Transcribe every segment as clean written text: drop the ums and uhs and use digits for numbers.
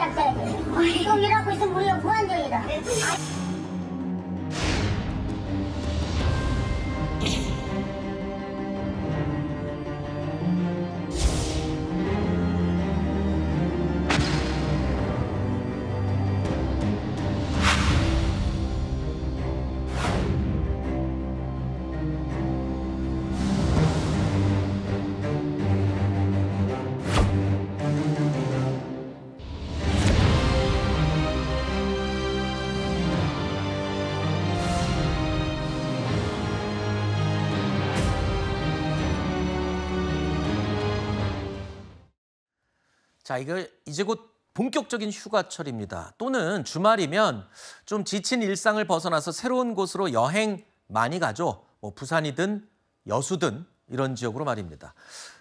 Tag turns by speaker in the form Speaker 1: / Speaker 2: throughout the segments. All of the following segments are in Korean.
Speaker 1: 잡숴야지. 지금 일하고 있으면 우리가 무한정이다.
Speaker 2: 자, 이제 곧 본격적인 휴가철입니다. 또는 주말이면 좀 지친 일상을 벗어나서 새로운 곳으로 여행 많이 가죠. 뭐 부산이든 여수든 이런 지역으로 말입니다.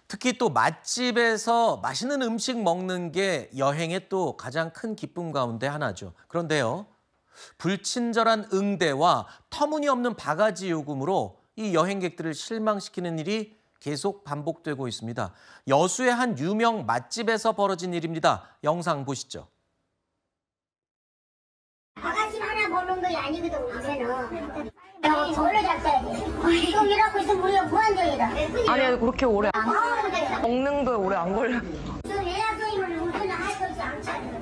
Speaker 2: 특히 또 맛집에서 맛있는 음식 먹는 게 여행의 또 가장 큰 기쁨 가운데 하나죠. 그런데요, 불친절한 응대와 터무니없는 바가지 요금으로 이 여행객들을 실망시키는 일이 계속 반복되고 있습니다. 여수의 한 유명 맛집에서 벌어진 일입니다. 영상 보시죠.
Speaker 1: 바가지 하나 먹는 거 아니거든, 우리는. 오래 잡숴야지. 지금 일하고 있으면 우리가 무한정이다.
Speaker 3: 아니 그렇게 오래
Speaker 1: 안 먹으면 돼.
Speaker 3: 먹는 거에 오래 안 걸려.
Speaker 1: 지금 예약소임을 우리는 할 것이 않잖아.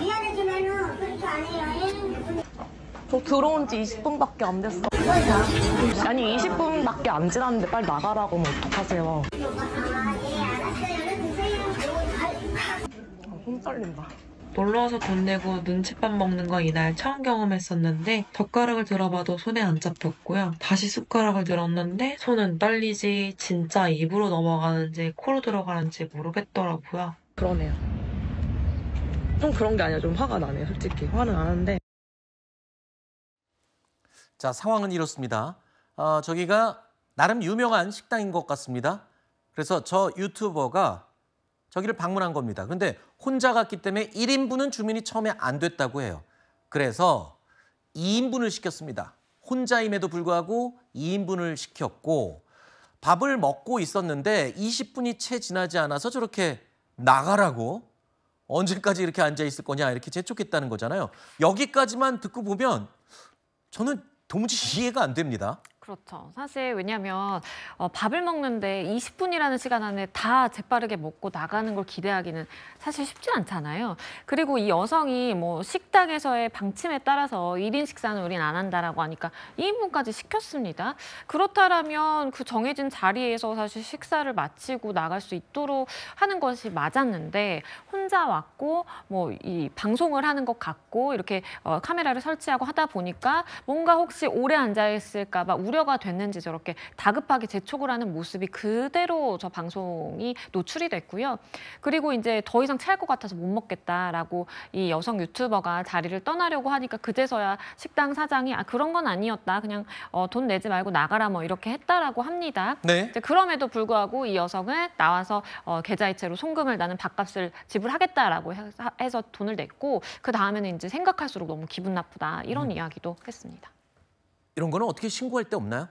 Speaker 1: 미안하지만은 그렇게 안 해요.
Speaker 3: 저 들어온 지 20분밖에 안 됐어.
Speaker 1: 그래서?
Speaker 3: 아니 20분밖에 안 지났는데 빨리 나가라고 하면 어떡하세요.
Speaker 1: 예, 알았어요. 얼른 드세요.
Speaker 3: 손 떨린다.
Speaker 4: 놀러와서 돈 내고 눈칫밥 먹는 건 이날 처음 경험했었는데 젓가락을 들어봐도 손에 안 잡혔고요. 다시 숟가락을 들었는데 손은 떨리지 진짜 입으로 넘어가는지 코로 들어가는지 모르겠더라고요.
Speaker 3: 그러네요. 좀 그런 게 아니라 좀 화가 나네요. 솔직히 화는 나는데.
Speaker 2: 자, 상황은 이렇습니다. 저기가 나름 유명한 식당인 것 같습니다. 그래서 저 유튜버가 저기를 방문한 겁니다. 그런데 혼자 갔기 때문에 1인분은 주문이 처음에 안 됐다고 해요. 그래서 2인분을 시켰습니다. 혼자임에도 불구하고 2인분을 시켰고 밥을 먹고 있었는데 20분이 채 지나지 않아서 저렇게 나가라고 언제까지 이렇게 앉아 있을 거냐 이렇게 재촉했다는 거잖아요. 여기까지만 듣고 보면 저는 도무지 이해가 안 됩니다.
Speaker 5: 그렇죠. 사실 왜냐하면 밥을 먹는데 20분이라는 시간 안에 다 재빠르게 먹고 나가는 걸 기대하기는 사실 쉽지 않잖아요. 그리고 이 여성이 뭐 식당에서의 방침에 따라서 1인 식사는 우린 안 한다라고 하니까 2인분까지 시켰습니다. 그렇다면 그 정해진 자리에서 사실 식사를 마치고 나갈 수 있도록 하는 것이 맞았는데 혼자 왔고 뭐 이 방송을 하는 것 같고 이렇게 카메라를 설치하고 하다 보니까 뭔가 혹시 오래 앉아 있을까 봐 우려가 됐는지 저렇게 다급하게 재촉을 하는 모습이 그대로 저 방송이 노출이 됐고요. 그리고 이제 더 이상 체할 것 같아서 못 먹겠다라고 이 여성 유튜버가 자리를 떠나려고 하니까 그제서야 식당 사장이 그런 건 아니었다. 그냥 돈 내지 말고 나가라 뭐 이렇게 했다라고 합니다.
Speaker 2: 네.
Speaker 5: 이제 그럼에도 불구하고 이 여성은 나와서 계좌이체로 송금을 나는 밥값을 지불하겠다라고 해서 돈을 냈고 그 다음에는 이제 생각할수록 너무 기분 나쁘다 이런 이야기도 했습니다.
Speaker 2: 이런 거는 어떻게 신고할 데 없나요?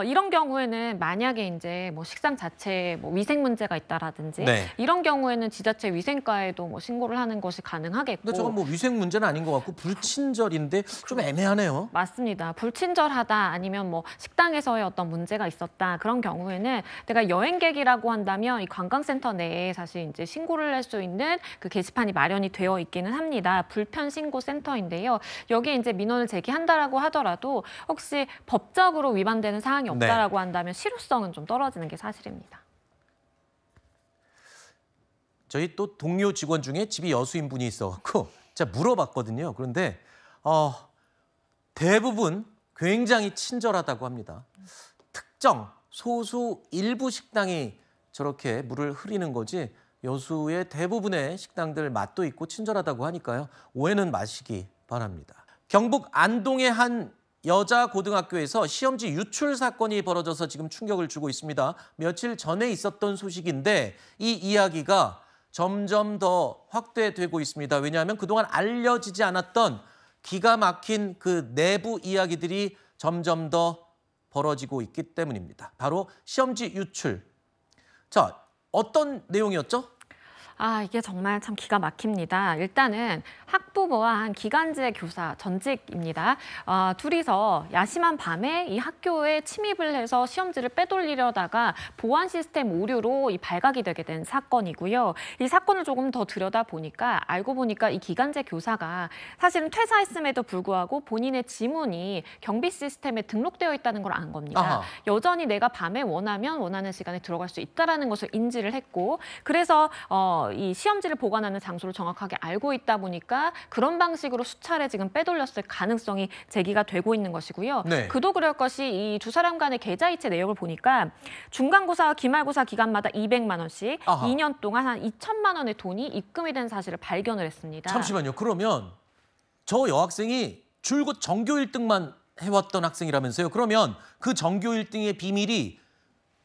Speaker 5: 이런 경우에는 만약에 이제 뭐 식당 자체에 뭐 위생 문제가 있다라든지
Speaker 2: 네.
Speaker 5: 이런 경우에는 지자체 위생과에도 뭐 신고를 하는 것이 가능하겠고.
Speaker 2: 근데 저건 뭐 위생 문제는 아닌 것 같고 불친절인데 좀 애매하네요.
Speaker 5: 맞습니다. 불친절하다 아니면 뭐 식당에서의 어떤 문제가 있었다 그런 경우에는 내가 여행객이라고 한다면 이 관광센터 내에 사실 이제 신고를 할 수 있는 그 게시판이 마련이 되어 있기는 합니다. 불편 신고 센터인데요. 여기에 이제 민원을 제기한다라고 하더라도 혹시 법적으로 위반되는 사항이 없다라고 한다면 실효성은 좀 떨어지는 게 사실입니다.
Speaker 2: 저희 또 동료 직원 중에 집이 여수인 분이 있어갖고 제가 물어봤거든요. 그런데 대부분 굉장히 친절하다고 합니다. 특정 소수 일부 식당이 저렇게 물을 흐리는 거지 여수의 대부분의 식당들 맛도 있고 친절하다고 하니까요. 오해는 마시기 바랍니다. 경북 안동의 한 여자 고등학교에서 시험지 유출 사건이 벌어져서 지금 충격을 주고 있습니다. 며칠 전에 있었던 소식인데 이 이야기가 점점 더 확대되고 있습니다. 왜냐하면 그동안 알려지지 않았던 기가 막힌 그 내부 이야기들이 점점 더 벌어지고 있기 때문입니다. 바로 시험지 유출. 자, 어떤 내용이었죠?
Speaker 5: 이게 정말 참 기가 막힙니다. 일단은 학부모와 한 기간제 교사, 전직입니다. 둘이서 야심한 밤에 이 학교에 침입을 해서 시험지를 빼돌리려다가 보안 시스템 오류로 이 발각이 되게 된 사건이고요. 이 사건을 조금 더 들여다보니까 알고 보니까 이 기간제 교사가 사실은 퇴사했음에도 불구하고 본인의 지문이 경비 시스템에 등록되어 있다는 걸 안 겁니다.
Speaker 2: 아하.
Speaker 5: 여전히 내가 밤에 원하는 시간에 들어갈 수 있다는 것을 인지를 했고 그래서 이 시험지를 보관하는 장소를 정확하게 알고 있다 보니까 그런 방식으로 수차례 지금 빼돌렸을 가능성이 제기가 되고 있는 것이고요.
Speaker 2: 네.
Speaker 5: 그도 그럴 것이 이 두 사람 간의 계좌이체 내역을 보니까 중간고사와 기말고사 기간마다 200만 원씩
Speaker 2: 아하.
Speaker 5: 2년 동안 한 2천만 원의 돈이 입금이 된 사실을 발견을 했습니다.
Speaker 2: 잠시만요. 그러면 저 여학생이 줄곧 전교 1등만 해왔던 학생이라면서요. 그러면 그 전교 1등의 비밀이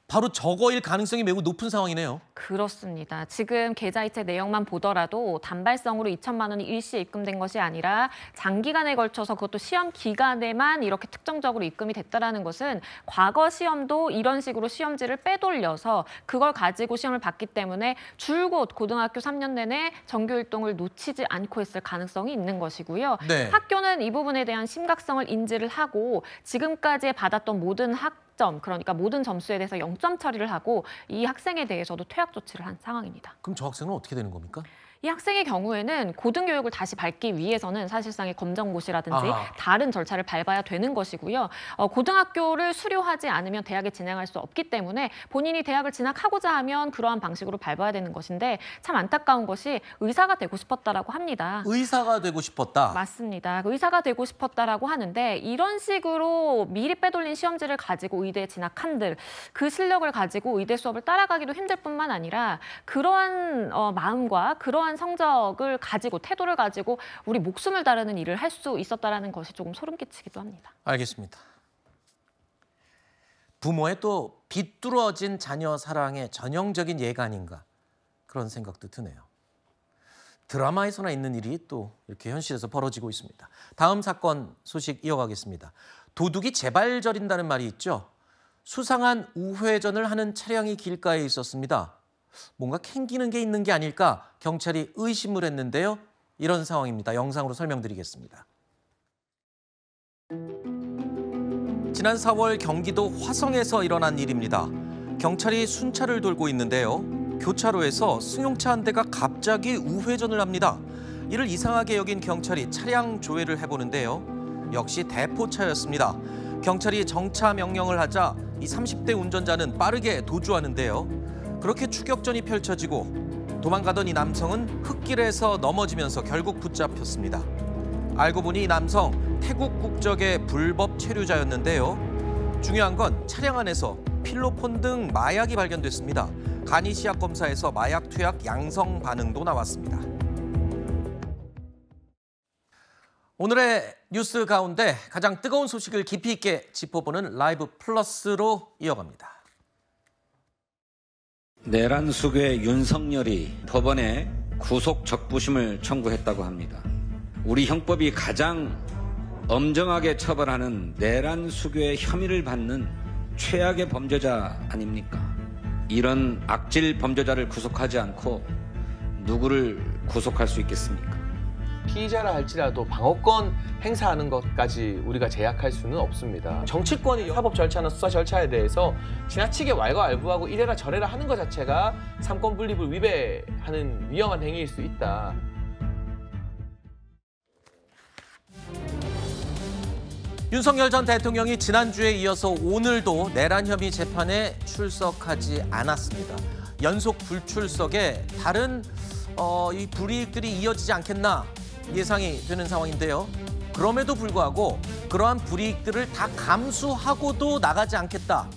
Speaker 2: 바로 저거일 가능성이 매우 높은 상황이네요.
Speaker 5: 그렇습니다. 지금 계좌이체 내역만 보더라도 단발성으로 2천만 원이 일시에 입금된 것이 아니라 장기간에 걸쳐서 그것도 시험 기간에만 이렇게 특정적으로 입금이 됐다는 것은 과거 시험도 이런 식으로 시험지를 빼돌려서 그걸 가지고 시험을 봤기 때문에 줄곧 고등학교 3년 내내 전교 1등을 놓치지 않고 있을 가능성이 있는 것이고요.
Speaker 2: 네.
Speaker 5: 학교는 이 부분에 대한 심각성을 인지를 하고 지금까지 받았던 모든 학점, 그러니까 모든 점수에 대해서 0점 처리를 하고 이 학생에 대해서도 퇴학 조치를 한 상황입니다.
Speaker 2: 그럼 저 학생은 어떻게 되는 겁니까?
Speaker 5: 이 학생의 경우에는 고등교육을 다시 밟기 위해서는 사실상의 검정고시라든지
Speaker 2: 아하.
Speaker 5: 다른 절차를 밟아야 되는 것이고요. 고등학교를 수료하지 않으면 대학에 진학할 수 없기 때문에 본인이 대학을 진학하고자 하면 그러한 방식으로 밟아야 되는 것인데 참 안타까운 것이 의사가 되고 싶었다라고 합니다.
Speaker 2: 의사가 되고 싶었다.
Speaker 5: 맞습니다. 의사가 되고 싶었다라고 하는데 이런 식으로 미리 빼돌린 시험지를 가지고 의대에 진학한들 그 실력을 가지고 의대 수업을 따라가기도 힘들 뿐만 아니라 그러한 마음과 그러한 성적을 가지고 태도를 가지고 우리 목숨을 다루는 일을 할 수 있었다라는 것이 조금 소름 끼치기도 합니다.
Speaker 2: 알겠습니다. 부모의 또 비뚤어진 자녀 사랑의 전형적인 예가 아닌가 그런 생각도 드네요. 드라마에서나 있는 일이 또 이렇게 현실에서 벌어지고 있습니다. 다음 사건 소식 이어가겠습니다. 도둑이 제발 저린다는 말이 있죠. 수상한 우회전을 하는 차량이 길가에 있었습니다. 뭔가 캥기는 게 있는 게 아닐까 경찰이 의심을 했는데요. 이런 상황입니다. 영상으로 설명드리겠습니다. 지난 4월 경기도 화성에서 일어난 일입니다. 경찰이 순찰을 돌고 있는데요. 교차로에서 승용차 한 대가 갑자기 우회전을 합니다. 이를 이상하게 여긴 경찰이 차량 조회를 해보는데요. 역시 대포차였습니다. 경찰이 정차 명령을 하자 이 30대 운전자는 빠르게 도주하는데요. 그렇게 추격전이 펼쳐지고 도망가던 이 남성은 흙길에서 넘어지면서 결국 붙잡혔습니다. 알고 보니 이 남성 태국 국적의 불법 체류자였는데요. 중요한 건 차량 안에서 필로폰 등 마약이 발견됐습니다. 간이 시약 검사에서 마약 투약 양성 반응도 나왔습니다. 오늘의 뉴스 가운데 가장 뜨거운 소식을 깊이 있게 짚어보는 라이브 플러스로 이어갑니다.
Speaker 6: 내란 수괴 윤석열이 법원에 구속 적부심을 청구했다고 합니다. 우리 형법이 가장 엄정하게 처벌하는 내란 수괴 혐의를 받는 최악의 범죄자 아닙니까? 이런 악질 범죄자를 구속하지 않고 누구를 구속할 수 있겠습니까?
Speaker 7: 피의자라 할지라도 방어권 행사하는 것까지 우리가 제약할 수는 없습니다. 정치권이 사법 절차나 수사 절차에 대해서 지나치게 왈가왈부하고 이래라 저래라 하는 것 자체가 삼권 분립을 위배하는 위험한 행위일 수 있다.
Speaker 2: 윤석열 전 대통령이 지난주에 이어서 오늘도 내란 혐의 재판에 출석하지 않았습니다. 연속 불출석에 다른 이 불이익들이 이어지지 않겠나 예상이 되는 상황인데요. 그럼에도 불구하고 그러한 불이익들을 다 감수하고도 나가지 않겠다.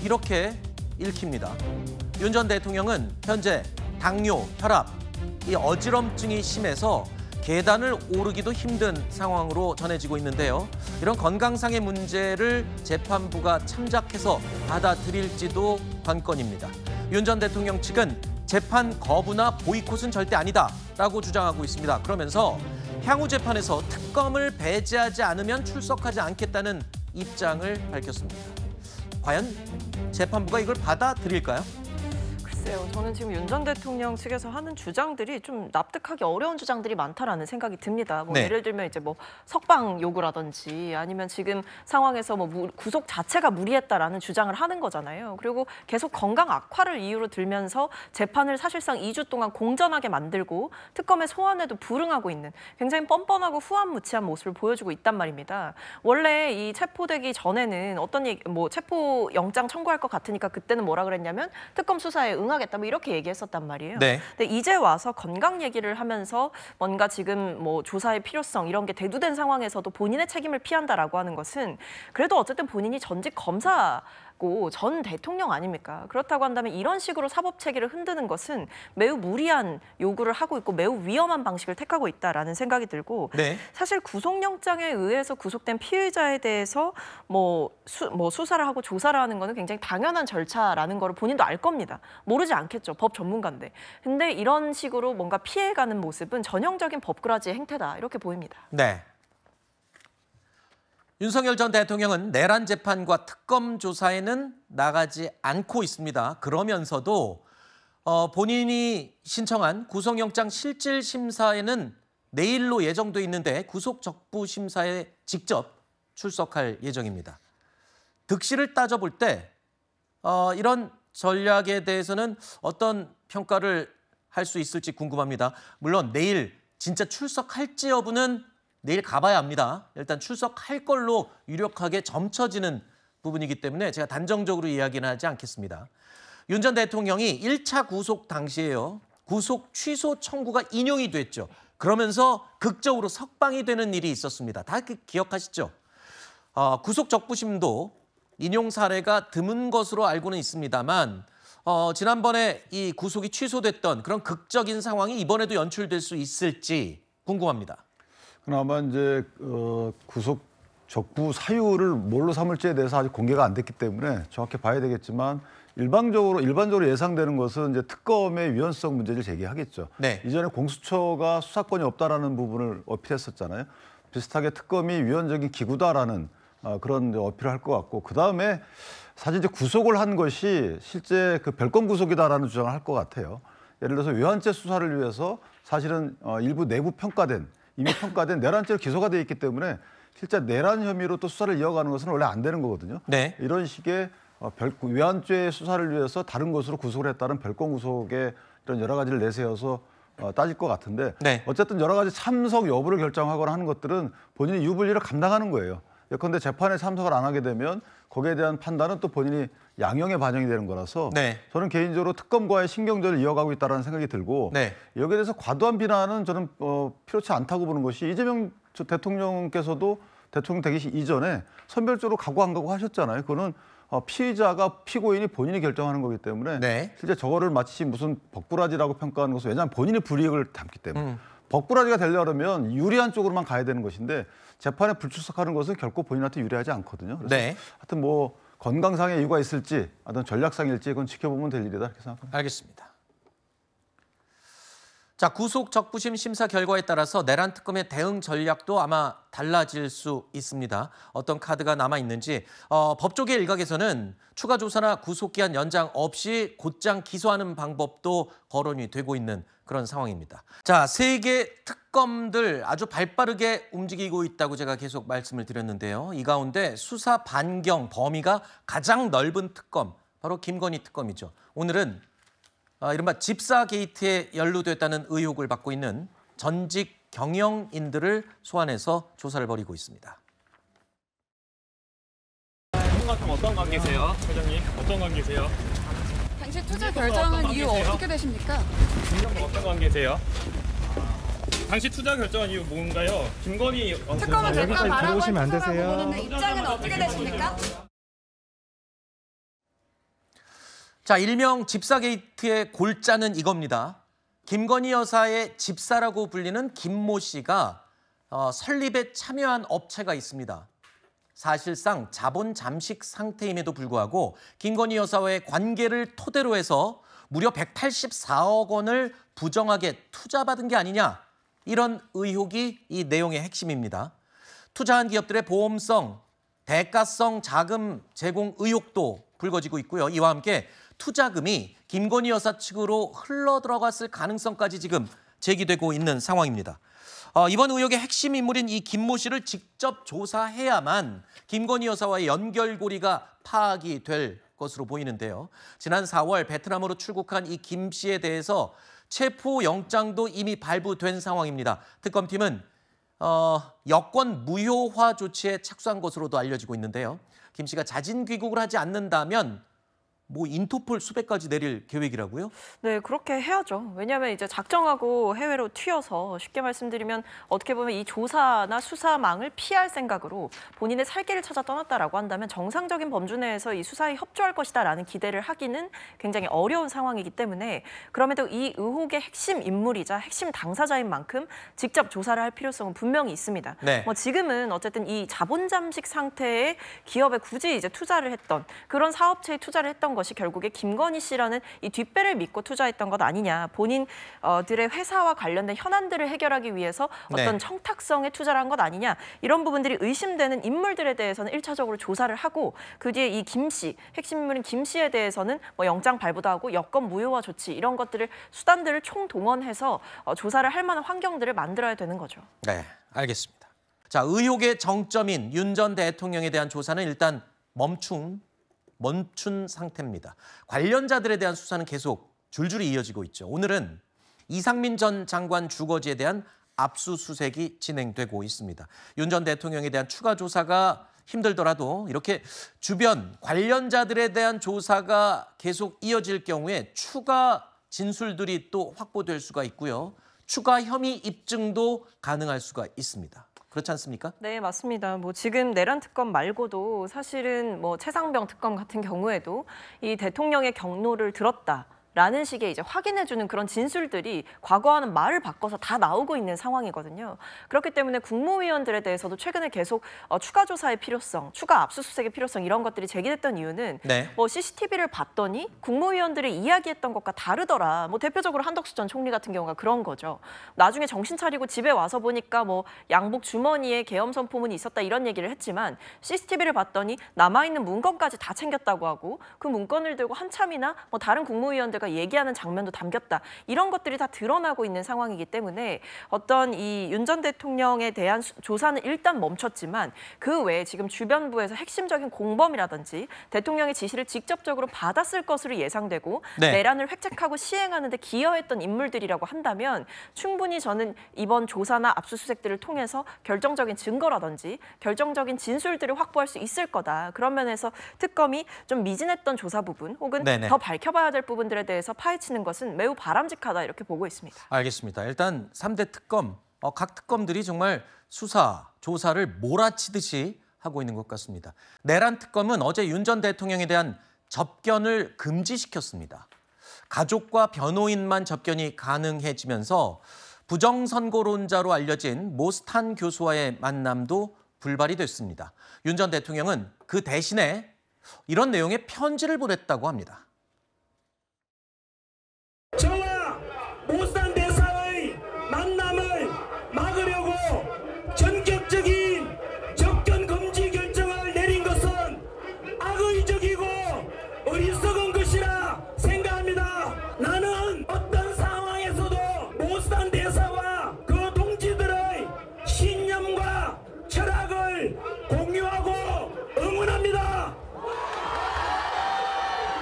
Speaker 2: 이렇게 읽힙니다. 윤 전 대통령은 현재 당뇨, 혈압, 이 어지럼증이 심해서 계단을 오르기도 힘든 상황으로 전해지고 있는데요. 이런 건강상의 문제를 재판부가 참작해서 받아들일지도 관건입니다. 윤 전 대통령 측은 재판 거부나 보이콧은 절대 아니다라고 주장하고 있습니다. 그러면서 향후 재판에서 특검을 배제하지 않으면 출석하지 않겠다는 입장을 밝혔습니다. 과연 재판부가 이걸 받아들일까요?
Speaker 3: 글쎄요. 저는 지금 윤 전 대통령 측에서 하는 주장들이 좀 납득하기 어려운 주장들이 많다라는 생각이 듭니다. 뭐
Speaker 2: 네.
Speaker 3: 예를 들면 이제 뭐 석방 요구라든지 아니면 지금 상황에서 뭐 구속 자체가 무리했다라는 주장을 하는 거잖아요. 그리고 계속 건강 악화를 이유로 들면서 재판을 사실상 2주 동안 공전하게 만들고 특검의 소환에도 불응하고 있는 굉장히 뻔뻔하고 후안무치한 모습을 보여주고 있단 말입니다. 원래 이 체포되기 전에는 어떤 얘기, 뭐 체포 영장 청구할 것 같으니까 그때는 뭐라 그랬냐면 특검 수사에 응하겠다 뭐 이렇게 얘기했었단 말이에요.
Speaker 2: 네.
Speaker 3: 근데 이제 와서 건강 얘기를 하면서 뭔가 지금 뭐 조사의 필요성 이런 게 대두된 상황에서도 본인의 책임을 피한다라고 하는 것은 그래도 어쨌든 본인이 전직 검사고 전 대통령 아닙니까? 그렇다고 한다면 이런 식으로 사법 체계를 흔드는 것은 매우 무리한 요구를 하고 있고 매우 위험한 방식을 택하고 있다라는 생각이 들고
Speaker 2: 네.
Speaker 3: 사실 구속영장에 의해서 구속된 피의자에 대해서 뭐 수사를 하고 조사를 하는 거는 굉장히 당연한 절차라는 거를 본인도 알 겁니다. 모르지 않겠죠. 법 전문가인데. 근데 이런 식으로 뭔가 피해가는 모습은 전형적인 법꾸라지의 행태다. 이렇게 보입니다.
Speaker 2: 네. 윤석열 전 대통령은 내란 재판과 특검 조사에는 나가지 않고 있습니다. 그러면서도 본인이 신청한 구속영장 실질 심사에는 내일로 예정돼 있는데 구속 적부 심사에 직접 출석할 예정입니다. 득실을 따져볼 때 이런 전략에 대해서는 어떤 평가를 할 수 있을지 궁금합니다. 물론 내일 진짜 출석할지 여부는 내일 가봐야 합니다. 일단 출석할 걸로 유력하게 점쳐지는 부분이기 때문에 제가 단정적으로 이야기는 하지 않겠습니다. 윤 전 대통령이 1차 구속 당시에요. 구속 취소 청구가 인용이 됐죠. 그러면서 극적으로 석방이 되는 일이 있었습니다. 다 기억하시죠? 구속 적부심도 인용 사례가 드문 것으로 알고는 있습니다만 지난번에 이 구속이 취소됐던 그런 극적인 상황이 이번에도 연출될 수 있을지 궁금합니다.
Speaker 8: 그나마 이제 구속 적부 사유를 뭘로 삼을지에 대해서 아직 공개가 안 됐기 때문에 정확히 봐야 되겠지만 일반적으로 예상되는 것은 이제 특검의 위헌성 문제를 제기하겠죠.
Speaker 2: 네.
Speaker 8: 이전에 공수처가 수사권이 없다라는 부분을 어필했었잖아요. 비슷하게 특검이 위헌적인 기구다라는 그런 어필을 할 것 같고 그 다음에 사실 이제 구속을 한 것이 실제 그 별건 구속이다라는 주장을 할 것 같아요. 예를 들어서 외환죄 수사를 위해서 사실은 일부 내부 이미 평가된 내란죄로 기소가 돼 있기 때문에 실제 내란 혐의로 또 수사를 이어가는 것은 원래 안 되는 거거든요.
Speaker 2: 네.
Speaker 8: 이런 식의 외환죄 수사를 위해서 다른 것으로 구속을 했다는 별건 구속의 이런 여러 가지를 내세워서 따질 것 같은데
Speaker 2: 네.
Speaker 8: 어쨌든 여러 가지 참석 여부를 결정하거나 하는 것들은 본인이 유불리를 감당하는 거예요. 예컨대 재판에 참석을 안 하게 되면 거기에 대한 판단은 또 본인이 양형에 반영이 되는 거라서
Speaker 2: 네.
Speaker 8: 저는 개인적으로 특검과의 신경전을 이어가고 있다는 생각이 들고
Speaker 2: 네.
Speaker 8: 여기에 대해서 과도한 비난은 저는 필요치 않다고 보는 것이 이재명 대통령께서도 대통령 되기 이전에 선별적으로 가고 안 가고 하셨잖아요. 그거는 피의자가 피고인이 본인이 결정하는 거기 때문에
Speaker 2: 네.
Speaker 8: 실제 저거를 마치 무슨 벅부라지라고 평가하는 것은 왜냐하면 본인이 불이익을 담기 때문에 벅부라지가 되려면 유리한 쪽으로만 가야 되는 것인데 재판에 불출석하는 것은 결코 본인한테 유리하지 않거든요. 그래서
Speaker 2: 네.
Speaker 8: 하여튼 뭐 건강상의 이유가 있을지 어떤 전략상일지 그건 지켜보면 될 일이다 이렇게 생각합니다.
Speaker 2: 알겠습니다. 자, 구속 적부심 심사 결과에 따라서 내란 특검의 대응 전략도 아마 달라질 수 있습니다. 어떤 카드가 남아 있는지 법조계 일각에서는 추가 조사나 구속기한 연장 없이 곧장 기소하는 방법도 거론이 되고 있는 그런 상황입니다. 자, 세 개 특검들 아주 발빠르게 움직이고 있다고 제가 계속 말씀을 드렸는데요. 이 가운데 수사 반경 범위가 가장 넓은 특검, 바로 김건희 특검이죠. 오늘은 이른바 집사 게이트에 연루됐다는 의혹을 받고 있는 전직 경영인들을 소환해서 조사를 벌이고 있습니다.
Speaker 9: 이분 같은 어떤 관계세요? 회장님, 어떤 관계세요?
Speaker 10: 당시 투자 결정한 이유 어떻게 되십니까?
Speaker 9: 어떤 관계세요? 당시 투자 결정한 이유 뭔가요? 김건희
Speaker 10: 특검은 될까 말하고 들어오시면 안 되세요. 입장은 어떻게 되십니까?
Speaker 2: 자, 일명 집사게이트의 골자는 이겁니다. 김건희 여사의 집사라고 불리는 김모 씨가 설립에 참여한 업체가 있습니다. 사실상 자본 잠식 상태임에도 불구하고 김건희 여사와의 관계를 토대로 해서 무려 184억 원을 부정하게 투자받은 게 아니냐, 이런 의혹이 이 내용의 핵심입니다. 투자한 기업들의 보험성, 대가성 자금 제공 의혹도 불거지고 있고요. 이와 함께 투자금이 김건희 여사 측으로 흘러들어갔을 가능성까지 지금 제기되고 있는 상황입니다. 이번 의혹의 핵심 인물인 이 김모 씨를 직접 조사해야만 김건희 여사와의 연결고리가 파악이 될 것으로 보이는데요. 지난 4월 베트남으로 출국한 이 김 씨에 대해서 체포영장도 이미 발부된 상황입니다. 특검팀은 여권 무효화 조치에 착수한 것으로도 알려지고 있는데요. 김 씨가 자진 귀국을 하지 않는다면 인터폴 수배까지 내릴 계획이라고요?
Speaker 3: 네, 그렇게 해야죠. 왜냐하면 이제 작정하고 해외로 튀어서 쉽게 말씀드리면 어떻게 보면 이 조사나 수사망을 피할 생각으로 본인의 살 길을 찾아 떠났다라고 한다면 정상적인 범주 내에서 이 수사에 협조할 것이다라는 기대를 하기는 굉장히 어려운 상황이기 때문에 그럼에도 이 의혹의 핵심 인물이자 핵심 당사자인 만큼 직접 조사를 할 필요성은 분명히 있습니다.
Speaker 2: 네.
Speaker 3: 지금은 어쨌든 이 자본 잠식 상태의 기업에 굳이 이제 투자를 했던 그런 사업체에 투자를 했던 것이 결국에 김건희 씨라는 이 뒷배를 믿고 투자했던 것 아니냐. 본인들의 회사와 관련된 현안들을 해결하기 위해서 어떤 청탁성에 투자를 한 것 아니냐. 이런 부분들이 의심되는 인물들에 대해서는 1차적으로 조사를 하고 그 뒤에 이 김 씨, 핵심 인물인 김 씨에 대해서는 영장 발부도 하고 여권 무효화 조치 이런 것들을 수단들을 총동원해서 조사를 할 만한 환경들을 만들어야 되는 거죠.
Speaker 2: 네, 알겠습니다. 자, 의혹의 정점인 윤 전 대통령에 대한 조사는 일단 멈춘 상태입니다. 관련자들에 대한 수사는 계속 줄줄이 이어지고 있죠. 오늘은 이상민 전 장관 주거지에 대한 압수수색이 진행되고 있습니다. 윤 전 대통령에 대한 추가 조사가 힘들더라도 이렇게 주변 관련자들에 대한 조사가 계속 이어질 경우에 추가 진술들이 또 확보될 수가 있고요. 추가 혐의 입증도 가능할 수가 있습니다. 그렇지 않습니까?
Speaker 3: 네, 맞습니다. 지금 내란 특검 말고도 사실은 최상병 특검 같은 경우에도 이 대통령의 경로를 들었다라는 식의 이제 확인해주는 그런 진술들이 과거와는 말을 바꿔서 다 나오고 있는 상황이거든요. 그렇기 때문에 국무위원들에 대해서도 최근에 계속 추가 조사의 필요성, 추가 압수수색의 필요성 이런 것들이 제기됐던 이유는 CCTV를 봤더니 국무위원들이 이야기했던 것과 다르더라. 대표적으로 한덕수 전 총리 같은 경우가 그런 거죠. 나중에 정신 차리고 집에 와서 보니까 양복 주머니에 계엄선 포문이 있었다 이런 얘기를 했지만 CCTV를 봤더니 남아있는 문건까지 다 챙겼다고 하고 그 문건을 들고 한참이나 다른 국무위원들 얘기하는 장면도 담겼다. 이런 것들이 다 드러나고 있는 상황이기 때문에 어떤 이 윤 전 대통령에 대한 조사는 일단 멈췄지만 그 외에 지금 주변부에서 핵심적인 공범이라든지 대통령의 지시를 직접적으로 받았을 것으로 예상되고 내란을 획책하고 시행하는 데 기여했던 인물들이라고 한다면 충분히 저는 이번 조사나 압수수색들을 통해서 결정적인 증거라든지 결정적인 진술들을 확보할 수 있을 거다. 그런 면에서 특검이 좀 미진했던 조사 부분 혹은 더 밝혀봐야 될 부분들에 대해서 파헤치는 것은 매우 바람직하다 이렇게 보고 있습니다.
Speaker 2: 알겠습니다. 일단 3대 특검, 각 특검들이 정말 수사, 조사를 몰아치듯이 하고 있는 것 같습니다. 내란 특검은 어제 윤 전 대통령에 대한 접견을 금지시켰습니다. 가족과 변호인만 접견이 가능해지면서 부정선거론자로 알려진 모스탄 교수와의 만남도 불발이 됐습니다. 윤 전 대통령은 그 대신에 이런 내용의 편지를 보냈다고 합니다.
Speaker 11: 저와 모스탄 대사의 만남을 막으려고 전격적인 접견 금지 결정을 내린 것은 악의적이고 어리석은 것이라 생각합니다. 나는 어떤 상황에서도 모스탄 대사와 그 동지들의 신념과 철학을 공유하고 응원합니다.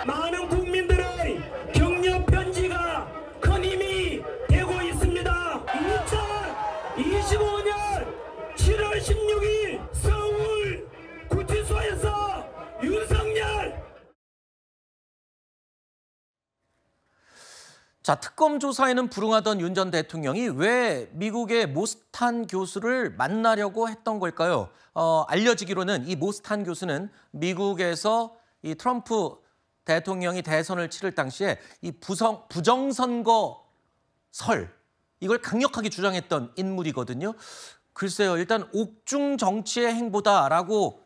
Speaker 11: 많은 국민들의 격려 편지가 큰 힘이 되고 있습니다. 2025년 7월 16일 서울 구치소에서 윤석열.
Speaker 2: 자, 특검 조사에는 불응하던 윤 전 대통령이 왜 미국의 모스탄 교수를 만나려고 했던 걸까요? 알려지기로는 이 모스탄 교수는 미국에서 이 트럼프 대통령이 대선을 치를 당시에 이 부정선거 이걸 강력하게 주장했던 인물이거든요. 글쎄요, 일단 옥중 정치의 행보다라고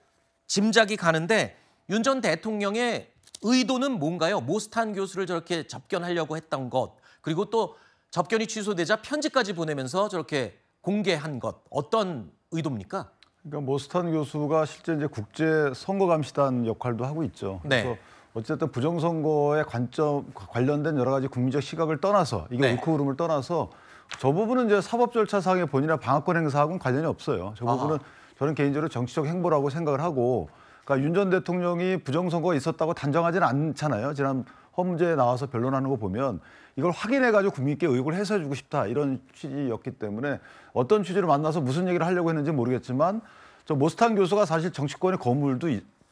Speaker 2: 짐작이 가는데 윤 전 대통령의 의도는 뭔가요? 모스탄 교수를 저렇게 접견하려고 했던 것, 그리고 또 접견이 취소되자 편지까지 보내면서 저렇게 공개한 것, 어떤 의도입니까?
Speaker 8: 그러니까 모스탄 교수가 실제 이제 국제 선거감시단 역할도 하고 있죠. 그래서 어쨌든 부정선거의 관련된 여러 가지 국민적 시각을 떠나서 이게 옳고 그름을 떠나서 저 부분은 이제 사법 절차상의 본인의 방어권 행사하고는 관련이 없어요. 저 부분은 저는 개인적으로 정치적 행보라고 생각을 하고, 그러니까 윤 전 대통령이 부정선거가 있었다고 단정하지는 않잖아요. 지난 헌문제에 나와서 변론하는 거 보면 이걸 확인해가지고 국민께 의혹을 해소해주고 싶다 이런 취지였기 때문에 어떤 취지로 만나서 무슨 얘기를 하려고 했는지 모르겠지만 저 모스탄 교수가 사실 정치권의 거물도